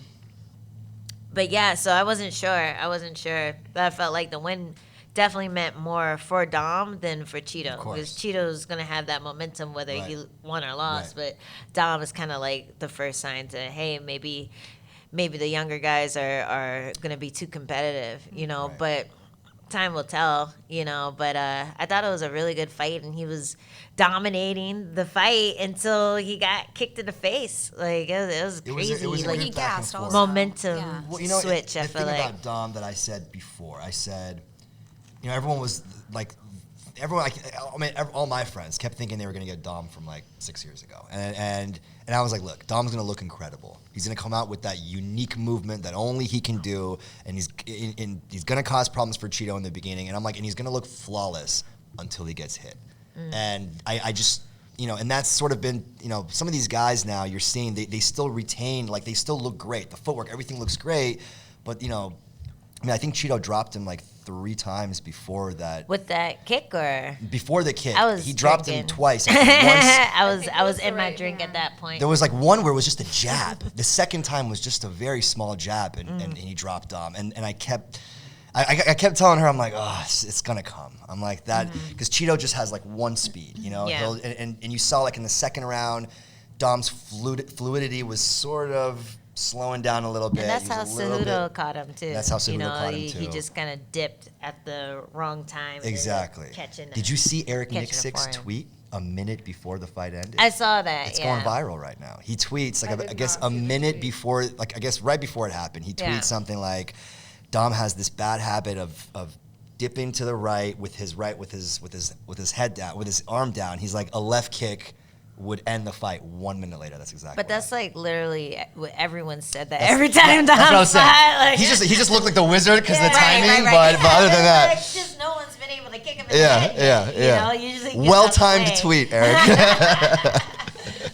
yeah, so I wasn't sure. But I felt like the win definitely meant more for Dom than for Cheeto. Of course. Because Cheeto's going to have that momentum whether Right. he won or lost. Right. But Dom is kind of like the first sign to, hey, maybe the younger guys are going to be too competitive, Right. But time will tell, But I thought it was a really good fight, and he was dominating the fight until he got kicked in the face. It was crazy. It was a Like, good he back and gassed forth. also. momentum Yeah. Well, switch, I the feel thing like. about Dom that I said before, I said, everyone was like, all my friends kept thinking they were going to get Dom from 6 years ago. And I was like, look, Dom's going to look incredible. He's going to come out with that unique movement that only he can do, and he's going to cause problems for Cheeto in the beginning. And I'm like, and he's going to look flawless until he gets hit. And I just, and that's sort of been, some of these guys now you're seeing, they still retain, they still look great. The footwork, everything looks great. But, I think Cheeto dropped him 3 times before that. With that kick or? Before the kick, I was he dropped him drinking. twice. I think once, I was the in my right drink hand. at that point. there was one where it was just a jab. The second time was just a very small jab, and he dropped Dom. And I kept telling her, I'm like, oh, it's gonna come. I'm like that because Cheeto just has one speed, Yeah. And you saw in the second round, Dom's fluidity was sort of slowing down a little bit. And that's He how was a little Cejudo bit- caught him too. That's how Cejudo caught him he too. just kind of dipped at the wrong time. and Exactly. Catching. Did you see Eric catching a Nixick's foreign. tweet a minute before the fight ended? I saw that. It's yeah. going viral right now. He tweets I like did I guess not a see the minute tweet. before, like I guess right before it happened. He tweets Yeah. something like, "Dom has this bad habit of dipping to the right with his head down, with his arm down. He's like a left kick would end the fight 1 minute later." That's exactly. But what that's happened. like literally what everyone said that That's- every time That's what I was saying. like, He just looked like the wizard because Yeah. the Right, timing, right. but other than that, like, just no one's been able to kick him in the yeah, head. yeah, You yeah. know, usually gets out the Well-timed way. tweet, Eric.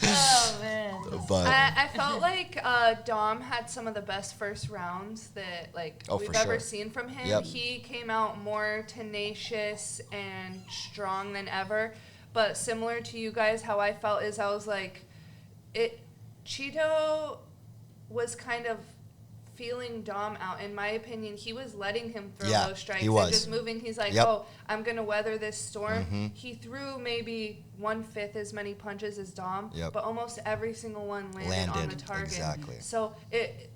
Oh man. But I felt like Dom had some of the best first rounds that Oh, we've for ever sure. seen from him. Yep. He came out more tenacious and strong than ever. But similar to you guys, how I felt is I was like, Cheeto was kind of feeling Dom out. In my opinion, he was letting him throw Yeah, those strikes he and was. just moving. He's like, Yep. oh, I'm going to weather this storm. Mhm. He threw maybe 1/5 as many punches as Dom, Yep. but almost every single one landed on the Landed, target. exactly. So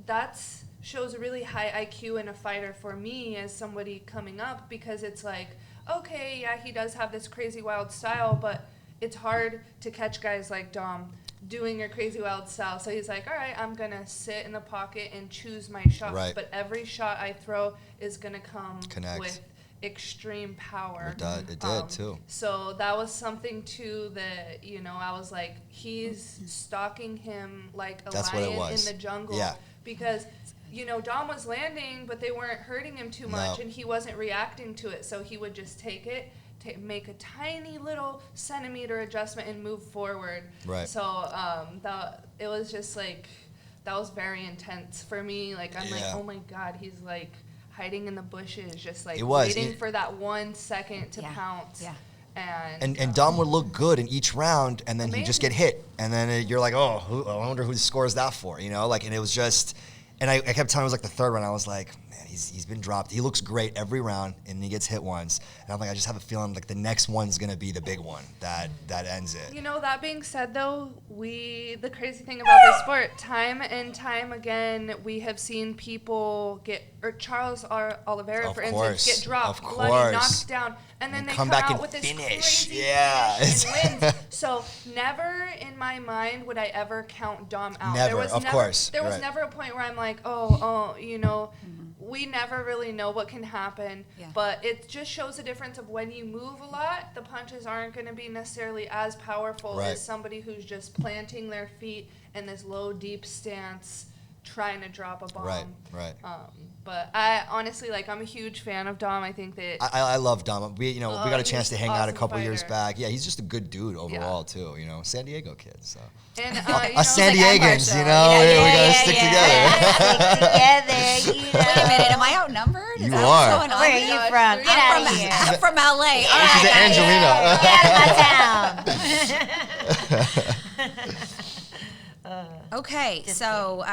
that's shows a really high IQ in a fighter for me as somebody coming up, because it's like, okay, yeah, he does have this crazy wild style, but it's hard to catch guys like Dom doing your crazy wild style. So he's like, all right, I'm going to sit in the pocket and choose my shots. Right. But every shot I throw is going to come Connect. with extreme power. it did too. So that was something too that, I was like, he's stalking him like a That's what it lion in was. the jungle. Yeah. Because, Dom was landing, but they weren't hurting him too much, No. and he wasn't reacting to it. So he would just take it, make a tiny little centimeter adjustment, and move forward. Right. So it was just like, that was very intense for me. Like, I'm like, Yeah. oh my God, he's like hiding in the bushes, just like It was. waiting It- for that 1 second to Yeah. pounce. Yeah. And Dom would look good in each round, and then he'd just get hit, and then you're like, oh, I wonder who scores that for, and it was just, and I kept telling him it was like the third round, I was like, man, he's been dropped. He looks great every round, and he gets hit once, and I'm like, I just have a feeling like the next one's gonna be the big one that ends it. That being said, though, the crazy thing about this sport, time and time again, we have seen people Charles Oliveira, Of for course, instance, get dropped, of bloody, course. knocked down, and then And they come come back out and with this finish. crazy Yeah. finish and wins. So never in my mind would I ever count Dom out. Never, There was of course, There was right. never a point where I'm like, we never really know what can happen. Yeah. But it just shows a difference of when you move a lot, the punches aren't going to be necessarily as powerful Right. as somebody who's just planting their feet in this low, deep stance, trying to drop a bomb. Right. But I honestly, I'm a huge fan of Dom. I think that I love Dom. We got a chance to he's hang an out a awesome couple years fighter. back. Yeah, he's just a good dude overall too. San Diego kid. So and us San like Diegans, Empire, we gotta stick together. Stick together. Wait a minute, am I outnumbered? Is You that are. what's going on Where are here? you from? Get out of here. I'm from LA. All She's right. an Angelina. Get out of my town. Okay, so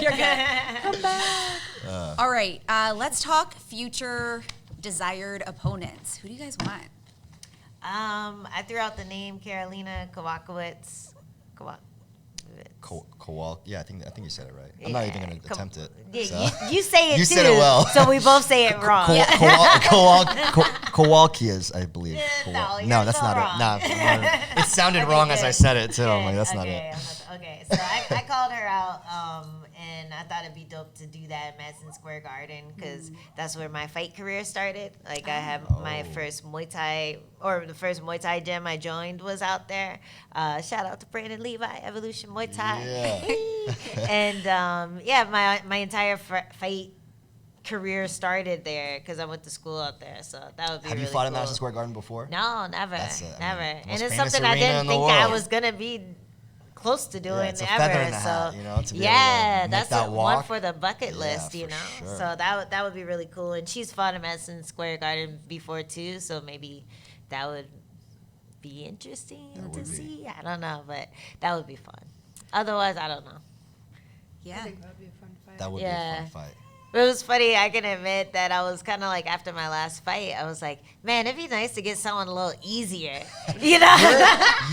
you're good. Come back. All right, let's talk future desired opponents. Who do you guys want? I threw out the name Karolina Kowalkiewicz. Kowal. Yeah, I think you said it right. I'm not even gonna attempt it. Yeah, so. you say it You too. said it well. So we both say it wrong. Kowalkiewicz, I believe. No, you're No, that's so not wrong. it. Nah, it sounded Okay, wrong good. as I said it too. I'm like, Good. that's not Okay, it. Okay, so I called her out, and I thought it'd be dope to do that at Madison Square Garden because that's where my fight career started. Like, I had my first Muay Thai, or the first Muay Thai gym I joined was out there. Shout out to Brandon Levi, Evolution Muay Thai. Yeah. And my entire fight career started there because I went to school out there. So that would be Have really you fought at cool. Madison Square Garden before? No, never, That's it. I never. mean, And most it's famous something I arena in didn't the think I world. was gonna be close to doing it's a ever. feather in the so hat, to be able to yeah, make that's that one walk. for the bucket Yeah, list, for you know. sure. So that would be really cool. And she's fought at Madison Square Garden before too, so maybe that would be interesting That to would be. see. I don't know, but that would be fun. Otherwise, I don't know. I Yeah. think that would be a fun fight. That would be Yeah. a fun fight. But it was funny. I can admit that I was kind of like after my last fight, I was like, man, it'd be nice to get someone a little easier, you know?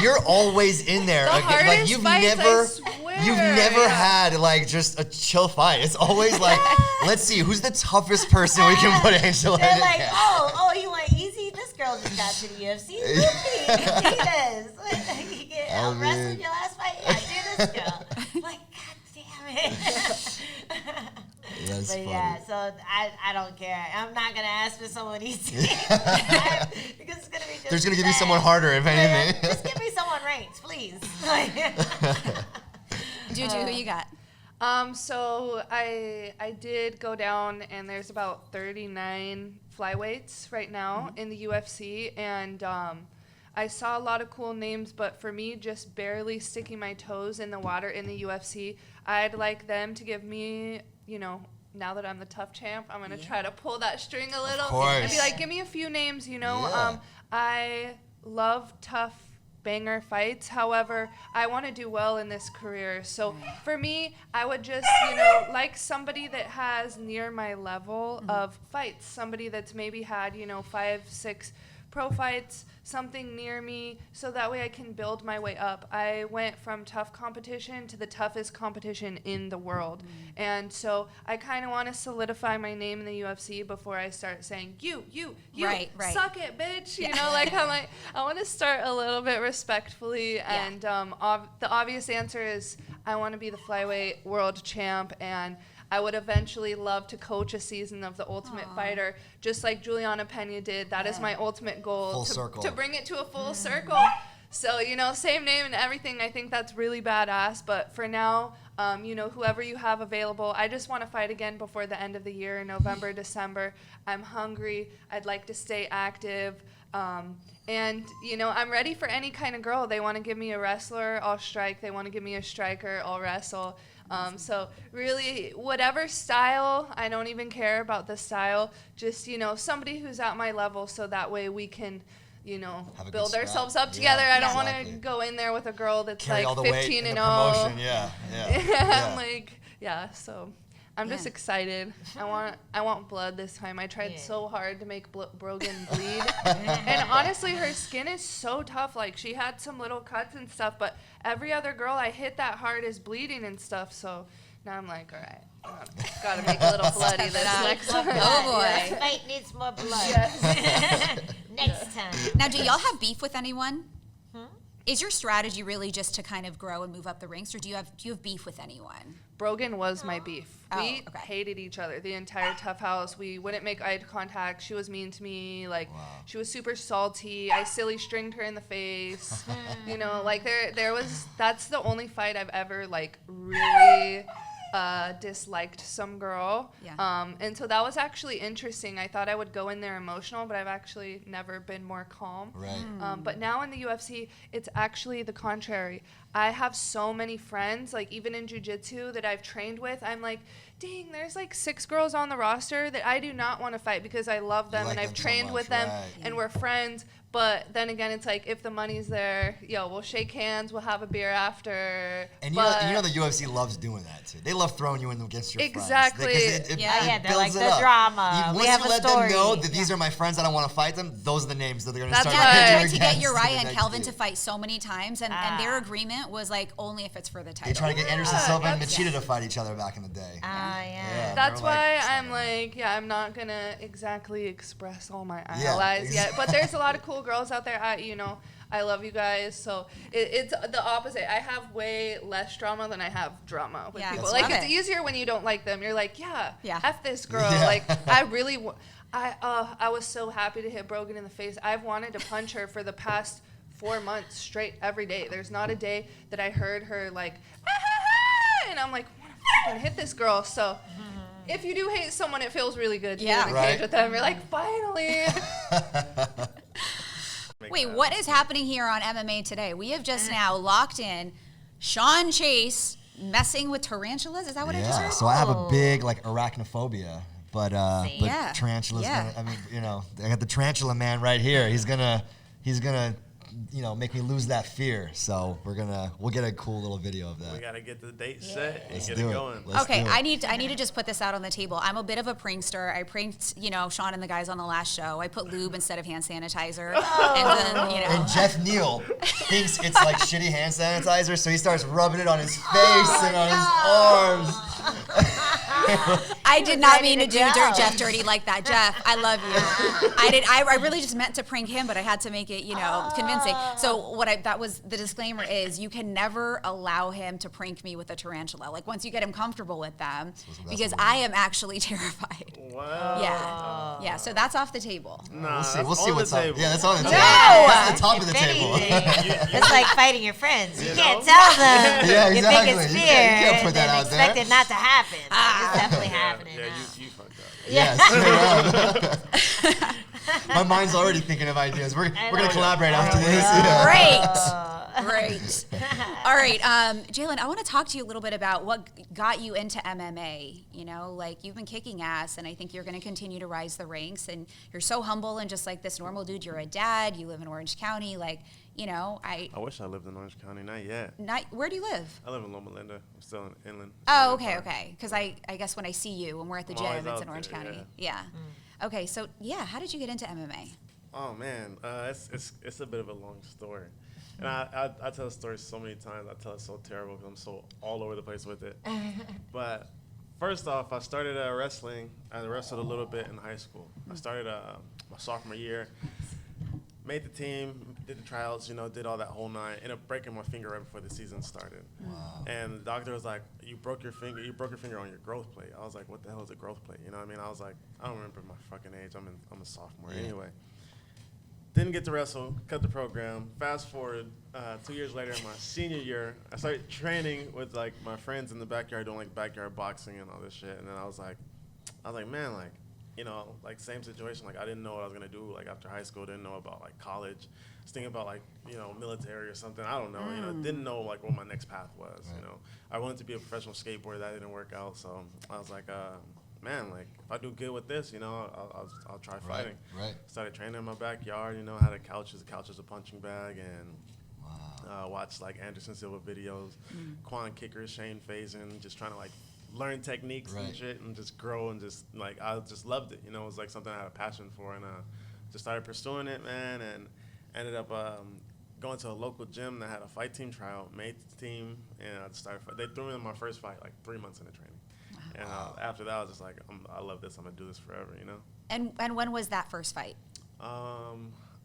You're always in there. The Like hardest you've fights, I never swear. you've never had like just a chill fight. It's always like, let's see who's the toughest person we can put Angela in. They're like, oh, you want easy? This girl just got to the UFC. He does. You get wrestled your last fight? Yeah, do this girl. I'm like, God damn it. That's but funny. yeah, so I don't care. I'm not gonna ask for someone easy because it's gonna be just. There's gonna give you someone harder, if anything. Just give me someone ranked, please. Juju, who you got? So I did go down, and there's about 39 flyweights right now in the UFC, and I saw a lot of cool names, but for me, just barely sticking my toes in the water in the UFC, I'd like them to give me, now that I'm the TUF champ, I'm gonna try to pull that string a little and be like, give me a few names, Yeah. I love tough banger fights. However, I want to do well in this career. So for me, I would just, like somebody that has near my level of fights, somebody that's maybe had, 5, 6 pro fights, something near me, so that way I can build my way up. I went from tough competition to the toughest competition in the world. And so I kind of want to solidify my name in the UFC before I start saying, you, Right. suck it, bitch. I want to start a little bit respectfully. And the obvious answer is I want to be the flyweight world champ, and I would eventually love to coach a season of The Ultimate Fighter, just like Juliana Pena did. That is my ultimate goal, to bring it to a full circle. So, same name and everything. I think that's really badass. But for now, whoever you have available, I just want to fight again before the end of the year in November, December. I'm hungry. I'd like to stay active. And, I'm ready for any kind of girl. They want to give me a wrestler, I'll strike. They want to give me a striker, I'll wrestle. So really, whatever style, I don't even care about the style. Just, somebody who's at my level, so that way we can, build ourselves up together. I don't want to go in there with a girl that's Carry all like the 15 weight and in 0. the promotion. Yeah. So I'm just excited. I want blood this time. I tried so hard to make Brogan bleed. And honestly, her skin is so tough. Like, she had some little cuts and stuff, but every other girl I hit that hard is bleeding and stuff. So now I'm like, all right, gotta make a little bloody this next time. Oh, boy. This fight needs more blood. Yes. Next time. Now, do y'all have beef with anyone? Is your strategy really just to kind of grow and move up the ranks, or do you have beef with anyone? Brogan was my beef. We okay. hated each other the entire Tough House. We wouldn't make eye contact. She was mean to me. She was super salty. I silly stringed her in the face. That's the only fight I've ever really disliked some girl. Yeah. And so that was actually interesting. I thought I would go in there emotional, but I've actually never been more calm. Right. But now in the UFC, it's actually the contrary. I have so many friends, even in jiu-jitsu that I've trained with. I'm like, dang, there's 6 girls on the roster that I do not want to fight because I love them and I've trained with them and we're friends. But then again, it's if the money's there, we'll shake hands, we'll have a beer after. And you know the UFC loves doing that too. They love throwing you in against your friends. Exactly. They're like the drama. Once you let them know that these are my friends, I don't want to fight them, those are the names that they're going to start They picking tried to get against Uriah the and Kelvin next to fight so many times, and their agreement was only if it's for the title. They tried to get Anderson Silva and Machida to fight each other back in the day. That's why I'm I'm not going to exactly express all my allies yet. But there's a lot of cool girls out there. I love you guys. So it's the opposite. I have way less drama than I have drama with people. It's easier when you don't like them. You're like, F this girl. I was so happy to hit Brogan in the face. I've wanted to punch her for the past 4 months straight every day. There's not a day that I heard her and I'm like, I want to fucking hit this girl. So if you do hate someone, it feels really good to be in the cage with them. You're like, finally. Wait, what is happening here on MMA Today? We have just now locked in Shawn Chase messing with tarantulas. Is that what I just heard? So I have a big arachnophobia, but tarantulas. Yeah. I got the tarantula man right here. He's gonna make me lose that fear. So we'll get a cool little video of that. We gotta get the date set and Let's get do it it. going. Okay, I need to just put this out on the table. I'm a bit of a prankster. I pranked, Shawn and the guys on the last show. I put lube instead of hand sanitizer. And then, And Jeff Neal thinks it's like shitty hand sanitizer, so he starts rubbing it on his face and on his arms. I did not mean to do Jeff dirty like that. Jeff, I love you. I really just meant to prank him, but I had to make it, convincing. So that was the disclaimer is you can never allow him to prank me with a tarantula. Like once you get him comfortable with them, because I am actually terrified. Wow. Yeah. So that's off the table. Nah, We'll see what's up. Yeah, that's on the table. No! That's the top of the table. It's like fighting your friends. You can't tell them Yeah, your exactly. biggest You fear can't put that and out expect there. it not to happen. It's definitely happening. Yeah, now. you fucked up. Yeah, straight up. My mind's already thinking of ideas. We're gonna collaborate after this. Yeah. Great. All right, Jalen, I want to talk to you a little bit about what got you into MMA. You've been kicking ass, and I think you're going to continue to rise the ranks. And you're so humble and just like this normal dude. You're a dad. You live in Orange County. I wish I lived in Orange County. Not yet. Where do you live? I live in Loma Linda. I'm still in Inland. Oh, okay. Because I guess when I see you when we're at the I'm gym, always it's out in Orange there, County. Yeah. Okay, so how did you get into MMA? Oh man, it's a bit of a long story, and I tell the story so many times. I tell it so terrible because I'm so all over the place with it. But first off, I started wrestling. I wrestled a little bit in high school. I started my sophomore year. Made the team, did the tryouts, did all that whole night. Ended up breaking my finger right before the season started. Wow. And the doctor was like, you broke your finger on your growth plate. I was like, what the hell is a growth plate? I was like, I don't remember my fucking age. I'm a sophomore anyway. Didn't get to wrestle, cut the program. Fast forward, 2 years later, my senior year, I started training with like my friends in the backyard doing like backyard boxing and all this shit. And then I was like, man, same situation. Like I didn't know what I was gonna do. Like after high school, didn't know about like college. I was thinking about like military or something. I don't know. Didn't know like what my next path was. Right. I wanted to be a professional skateboarder. That didn't work out. So I was like, man, like if I do good with this, I'll try fighting. Right. Started training in my backyard. Had a couch. The couch was a punching bag and watched like Anderson Silva videos, Quan Kickers, Shane Faison, just trying to like learn techniques and shit and just grow and just like I just loved it. It was like something I had a passion for and just started pursuing it, man, and ended up going to a local gym that had a fight team tryout, made the team, and I started. They threw me in my first fight like 3 months into training, and after that I was just like, I love this. I'm gonna do this forever, And when was that first fight? I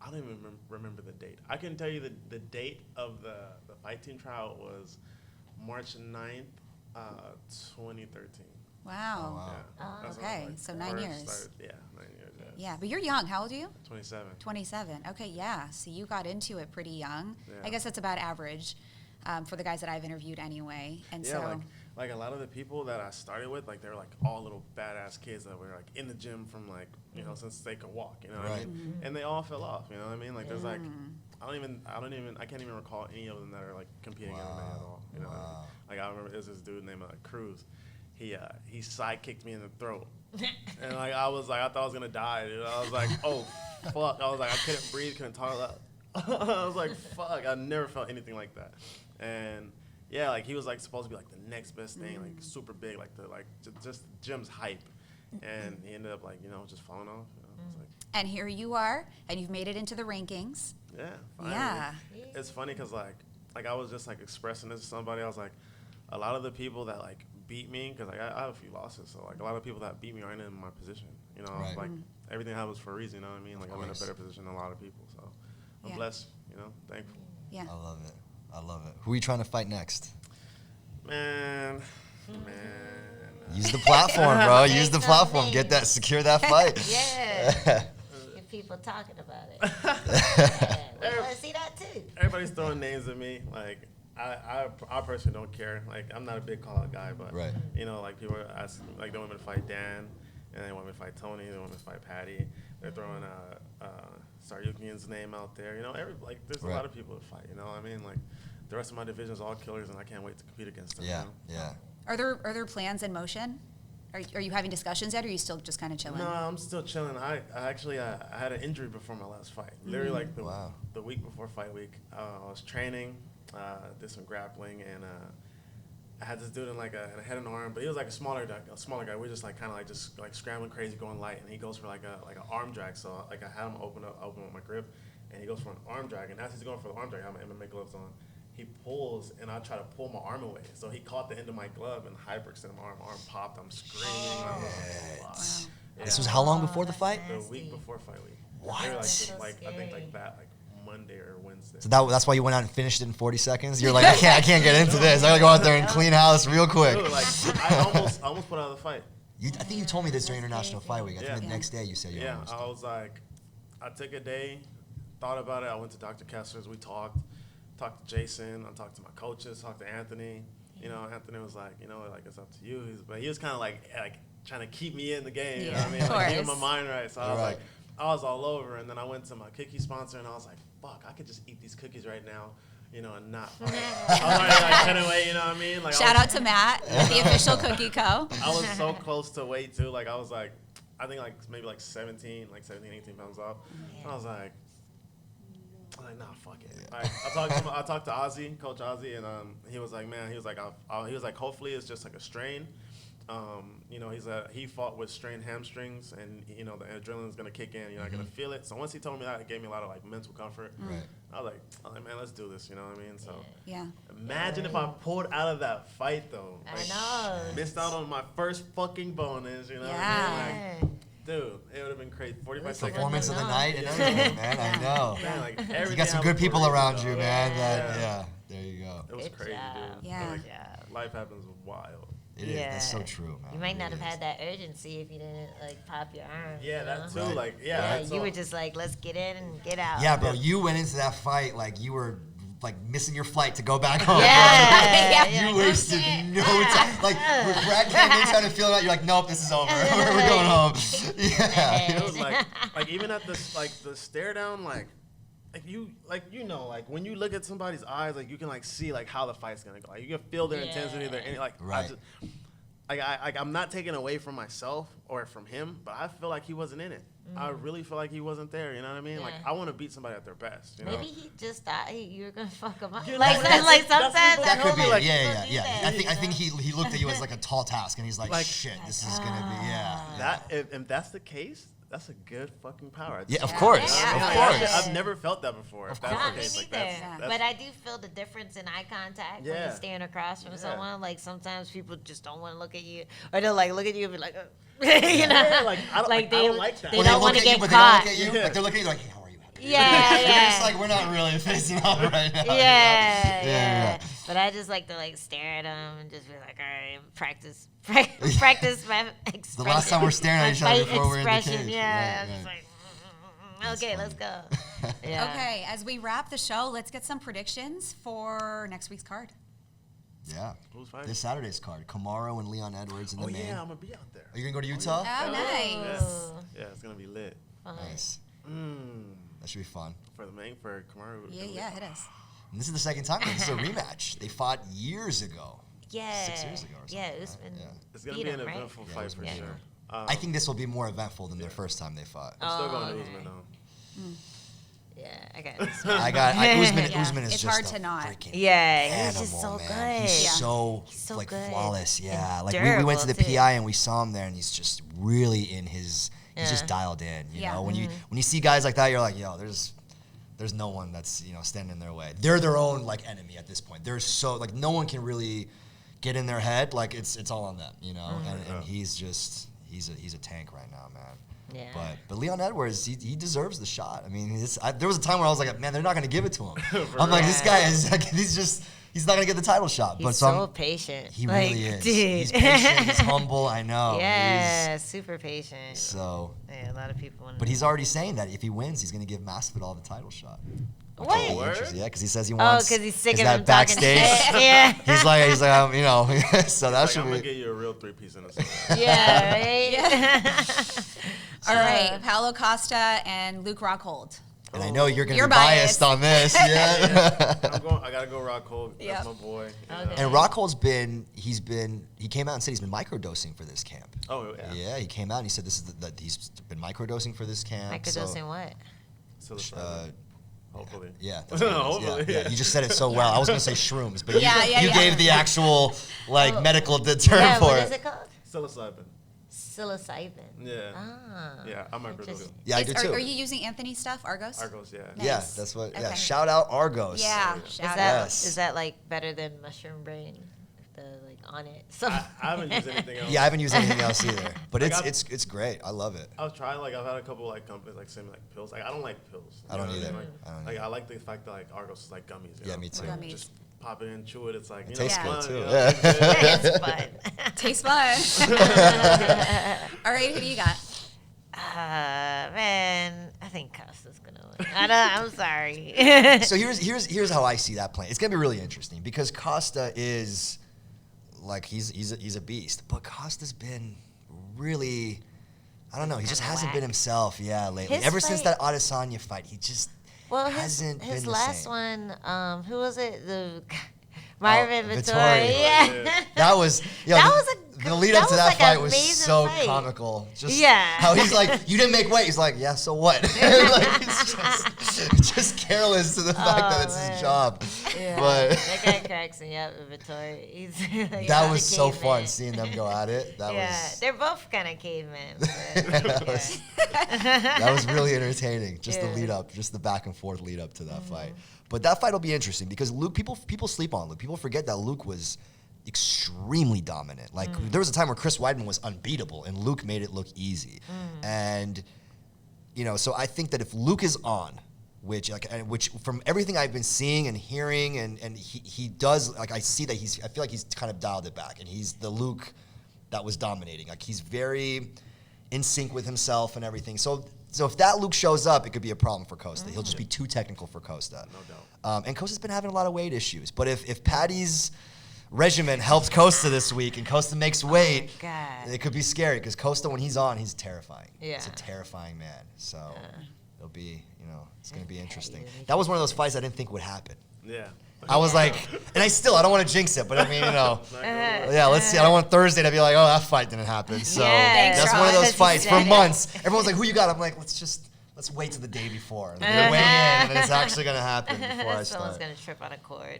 don't even remember the date. I can tell you the date of the fight team tryout was March 9th. 2013. Wow. Yeah. Okay, so 9 years. 9 years. Yeah, but you're young. How old are you? 27. 27. Okay, yeah. So you got into it pretty young. Yeah. I guess that's about average for the guys that I've interviewed anyway. And like a lot of the people that I started with, like they were like all little badass kids that were like in the gym from like since they could walk, what I mean? And they all fell off, what I mean? Like there's like I can't even recall any of them that are like competing in MMA at all. Wow. Like I remember there's this dude named Cruz. He side kicked me in the throat, and like I thought I was gonna die. Dude. I was like, oh fuck. I was like I couldn't breathe, couldn't talk. I was like fuck. I never felt anything like that, and yeah, like he was like supposed to be like the next best thing, like super big, like just gym's hype, and he ended up like just falling off. It's like, and here you are, and you've made it into the rankings. yeah, finally. Yeah. It's funny because like I was just like expressing this to somebody. I was like, a lot of the people that like beat me, because like I have a few losses, so like a lot of people that beat me aren't in my position. Right. Like everything happens for a reason. What I mean? Like I'm in a better position than a lot of people, so I'm blessed. Thankful. Yeah. I love it. Who are you trying to fight next? Man. Use the platform, bro. Use the platform. Secure that fight. Yeah. Get people talking about it. Yeah. We want to see that too. Everybody's throwing names at me. Like I personally don't care. Like I'm not a big call out guy, but like people are asking, like they want me to fight Dan, and they want me to fight Tony, they want me to fight Patty. They're throwing Saryukian's name out there. There's a lot of people to fight. I mean, like the rest of my division is all killers, and I can't wait to compete against them. Yeah. Are there plans in motion? Are you having discussions yet, or are you still just kind of chilling? No, I'm still chilling. I actually I had an injury before my last fight. Literally like the week before fight week, I was training, did some grappling, and I had this dude in like a head and arm, but he was like a smaller guy. We were just like kind of like just like scrambling crazy, going light, and he goes for like an arm drag. So like I had him open up my grip, and he goes for an arm drag. And as he's going for the arm drag, I have my MMA gloves on. He pulls, and I try to pull my arm away. So he caught the end of my glove and hyperextended my arm. Arm popped. I'm screaming. I'm like, wow. Yeah. This was how long before the fight? The week before fight week. What? They were So I think scary. like that, like Monday or Wednesday. So that's why you went out and finished it in 40 seconds? You're like, I can't get into this. I gotta go out there and clean house real quick. Dude, like I almost put out of the fight. I think you told me this during International Fight Week. I think the next day you said you Yeah, almost. I was like, I took a day, thought about it. I went to Dr. Kessler's. We talked to Jason. I talked to my coaches. Talked to Anthony. You know, Anthony was like, like it's up to you. But he was kind of like trying to keep me in the game. You know what I mean? of Like keeping course. my mind right. So I was like, I was all over. And then I went to my cookie sponsor, and I was like, fuck, I could just eat these cookies right now. And not. I was already like cutting away. You know what I mean? Like Shout out to Matt, the official Cookie Co. I was so close to weight too. Like I was like, I think like maybe like 17, 18 pounds off. I was like, nah, fuck it. I talked to Ozzy, Coach Ozzy, and he was like, man, he was like, hopefully it's just like a strain. He fought with strained hamstrings, and the adrenaline's gonna kick in. You're not gonna feel it. So once he told me that, it gave me a lot of like mental comfort. Right. I was like, man, let's do this. You know what I mean? So Yeah. imagine if I pulled out of that fight though. I know. Missed out on my first fucking bonus. You know what I mean? Like, dude, it would have been crazy. 45 seconds. Performance of the night and everything, man. I know. Man, like, You everything got some happened good people for a around reason, you, though. man. Yeah. There you go. It was Good crazy, job. dude. Yeah. Like, Yeah. life happens wild. It is. That's so true, man. You might It not have really had that urgency if you didn't like pop your arm. Yeah, you that know? too. Like, Yeah, that's you all. were just like, let's get in and get out. Yeah, bro. You went into that fight like you were like missing your flight to go back home. Yeah. You You're like, wasted okay. no time. Like when Brad came in trying to feel it out, you're like, nope, this is over. We're going home. Yeah. It was like even at this like the stare down, like when you look at somebody's eyes, like you can like see like how the fight's gonna go. Like you can feel their intensity, their like. Right. I'm not taking away from myself or from him, but I feel like he wasn't in it. I really feel like he wasn't there. You know what I mean? Like Yeah. I want to beat somebody at their best. You know? Maybe he just thought you were gonna fuck him up. Yeah, Like that's sometimes That could be it. Like, Yeah. people do I think he looked at you as like a tall task, and he's like, shit, this is gonna be that. If that's the case, that's a good fucking power. Yeah, of course, Yeah. of Like, course. I've never felt that before. If that's Nah, the me case, like neither. that's But I do feel the difference in eye contact when Yeah. you're standing across from Yeah. someone. Like sometimes people just don't want to look at you, or they'll like look at you and be like, you know, Yeah, like, I don't they like that. They Well, don't look want to at you, get but caught. They don't look at you. Like they're looking at you like, hey, how are you? Yeah, You're yeah. just like, we're not really facing off right now. Yeah. But I just like to like stare at them and just be like, all right, practice my expression. The last time we're staring at my each other fight before we're in the expression, cage. Yeah, Right, I'm just right. like, okay, let's go. Yeah. Okay, as we wrap the show, let's get some predictions for next week's card. Yeah. Who's fighting? This Saturday's card, Camaro and Leon Edwards in the Oh main. yeah, I'm gonna be out there. Are you gonna go to Utah? Oh, nice. Yeah, it's gonna be lit. Nice. That should be fun. For the main for Kamaru. Yeah, hit us. And this is the second time. This is a rematch. They fought years ago. Yeah. 6 years ago or something. Yeah, right? Usman. Yeah. It's gonna beat be an him, right? eventful Yeah, fight Usman for beat sure. him. I think this will be more eventful than their first time they fought. I'm still going to okay. Usman though. Yeah, I got this. Usman is It's just hard a to not. freaking Yeah, he's animal, just so man. good. He's Yeah. so, He's so like good. flawless. Yeah, And like we went to the durable, too. PI and we saw him there, and he's just really in his. He's just Yeah. dialed in. You Yeah. know, when you see guys like that, you're like, yo, there's no one that's standing in their way. They're their own like enemy at this point. They're so like no one can really get in their head. Like it's all on them. And he's a tank right now, man. Yeah. But Leon Edwards, he deserves the shot. I mean, there was a time where I was like, man, they're not going to give it to him. I'm like, this guy is like, he's not going to get the title shot. He's But so patient. he Like, really is. Dude. He's patient. He's humble. I know. Yeah, super patient. So, Yeah, a lot of people want to. but he's already saying that if he wins, he's going to give Masvidal the title shot. What? Yeah, because he says he Oh, wants. because he's sick is of that him talking backstage. shit. Yeah. he's like, so that Like, should I'm gonna be. get you a real 3-piece in this. Yeah, right? All right, Paulo Costa and Luke Rockhold. And I know you're going to You're be biased on this. Yeah. I gotta go Rockhold. That's Yep. my boy. Okay. And Rockhold's he came out and said he's been microdosing for this camp. Oh yeah. Yeah, he came out and he said this is he's been microdosing for this camp. Microdosing what? Psilocybin. Hopefully. Yeah, that's what it is. Hopefully. Yeah. You just said it so well. I was gonna say shrooms, but you Yeah. gave the actual medical term Yeah, for what it. is it called? Psilocybin. Psilocybin. Yeah. Ah. Yeah, I'm microdosing. Interesting. Yeah, I do too. Are you using Anthony's stuff, Argos? Argos, yeah. Yeah, Nice. that's what. Yeah, Okay. shout out Argos. Yeah. Is Shout that out. Yes. is that like better than mushroom brain? The like on it. So I haven't used anything else. Yeah, I haven't used anything else either, but Like it's great. I love it. I was trying, like, I've had a couple, like, companies, like, send me, like, pills. Like, I don't like pills. I don't You know either. what mean? I don't Like, either. I like the fact that, like, Argos is like gummies. You Yeah, know? me too. Like, Gummies. just pop it in, chew it. It's like, you It know, tastes it's good fun, too. you know? Yeah. it's fun. Tastes fun. All right, who do you got? Man, I think Costa's gonna win. I'm sorry. So here's how I see that playing. It's gonna be really interesting because Costa is like he's a beast, but Costa's been really, I don't know, he just Kinda hasn't whack. been himself. Yeah, lately. His Ever since fight- that Adesanya fight, he just Well, hasn't his been the last same. one, who was it? The Marvin Vittori. Vittori. Yeah. Yeah. That was the lead up to that like, an fight was amazing so fight. comical. Just Yeah. how he's like, you didn't make weight. He's like, yeah, so what? Like, he's just careless to the fact that it's man. his job. Yeah. But That guy cracks me up, Vittori. He's like that a was so caveman. fun seeing them go at it. That Yeah, was they're both kind of cavemen. That But, was- yeah. that was really entertaining. Just the Yeah. lead up, just the back and forth lead up to that fight. But that fight will be interesting because Luke, people sleep on Luke. People forget that Luke was extremely dominant. Like there was a time where Chris Weidman was unbeatable and Luke made it look easy. And so I think that if Luke is on, which from everything I've been seeing and hearing, and he does, like, I see that I feel like he's kind of dialed it back, and he's the Luke that was dominating. Like, he's very in sync with himself and everything. So if that Luke shows up, it could be a problem for Costa. He'll just be too technical for Costa. No doubt. And Costa's been having a lot of weight issues. But if Patty's regimen helps Costa this week and Costa makes weight, God. it could be scary because Costa, when he's on, he's terrifying. He's a Yeah. terrifying man. So it'll be, it's going to be interesting. Patty, That was one of those fights I didn't think would happen. Yeah. I was like, and I don't want to jinx it, but I mean, Not good. yeah, let's see. I don't want Thursday to be like, oh, that fight didn't happen. So Yes. that's Thanks, one of Shawn. those fights for Said it. months. Everyone's like, who you got? I'm like, let's wait till the day before. And then weigh in, and then it's actually going to happen before I Someone's start. gonna trip on a cord.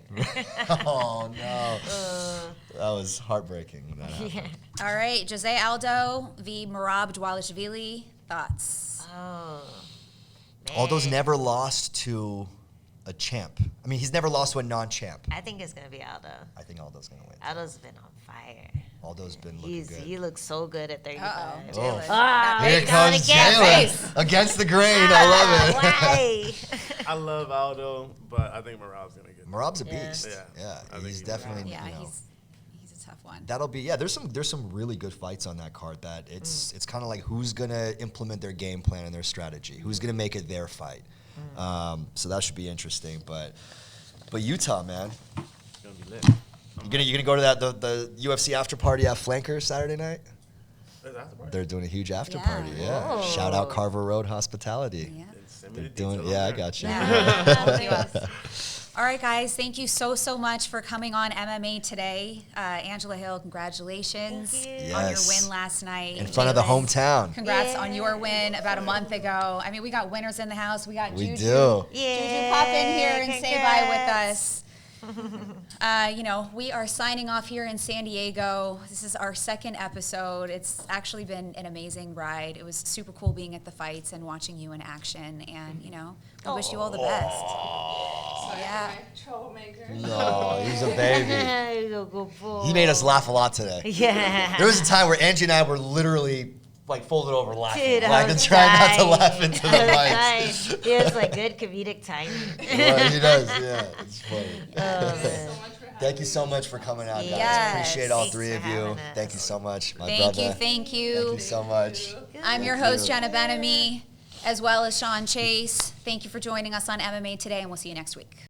Oh, no. That was heartbreaking when that happened. Yeah. All right, Jose Aldo v. Merab Dvalishvili. Thoughts? Oh. Aldo's man. never lost to a champ. I mean, he's never lost to a non-champ. I think it's gonna be Aldo. I think Aldo's going to win. Aldo's been on fire. Aldo's been looking good. He looks so good at 35. Uh-oh, Oh. Jalen. Ah, Here he's going comes again. Jalen against the grain. I love it. Why? I love Aldo, but I think Merab's going to get Marab's a Yeah. beast. Yeah. Yeah, I think he's he's definitely. Yeah, you know, he's a tough one. that'll be there's some really good fights on that card. That it's kind of like who's gonna implement their game plan and their strategy. Who's gonna make it their fight. So that should be interesting. But Utah, man, It's going to be lit. you gonna go to that the UFC after party at Flanker Saturday night? Is that the part? They're doing a huge after Yeah. party. Yeah, Oh. shout out Carver Road Hospitality. Yeah. Send me They're the doing. details Yeah, I on there. got you. Yeah. All right, guys. Thank you so much for coming on MMA Today. Angela Hill, congratulations Thank you. on your Yes. win last night. In front of the Jalen, hometown. Congrats on your Yeah. win about a month ago. I mean, we got winners in the house. We got We Juju. do. Juju, pop in here and say bye with Congrats. us. We are signing off here in San Diego. This is our second episode. It's actually been an amazing ride. It was super cool being at the fights and watching you in action. And, we wish you all the best. Sorry, Yeah. my troublemaker. No, he's a baby. You're a good boy. He made us laugh a lot today. Yeah. There was a time where Angie and I were literally like folded over laughing. Dude, I like was trying not to dying. laugh into the I was mics. dying. He has like good comedic timing. Well, he does, yeah. It's funny. Oh, man. So much for having Thank you so much for coming out, guys. Yes. Appreciate all Thanks three for of you. having us. Thank you so much, my Thank brother. you. Thank you. Thank you so much. I'm your Thank host, you. Jenna Benamy, as well as Shawn Chase. Thank you for joining us on MMA Today, and we'll see you next week.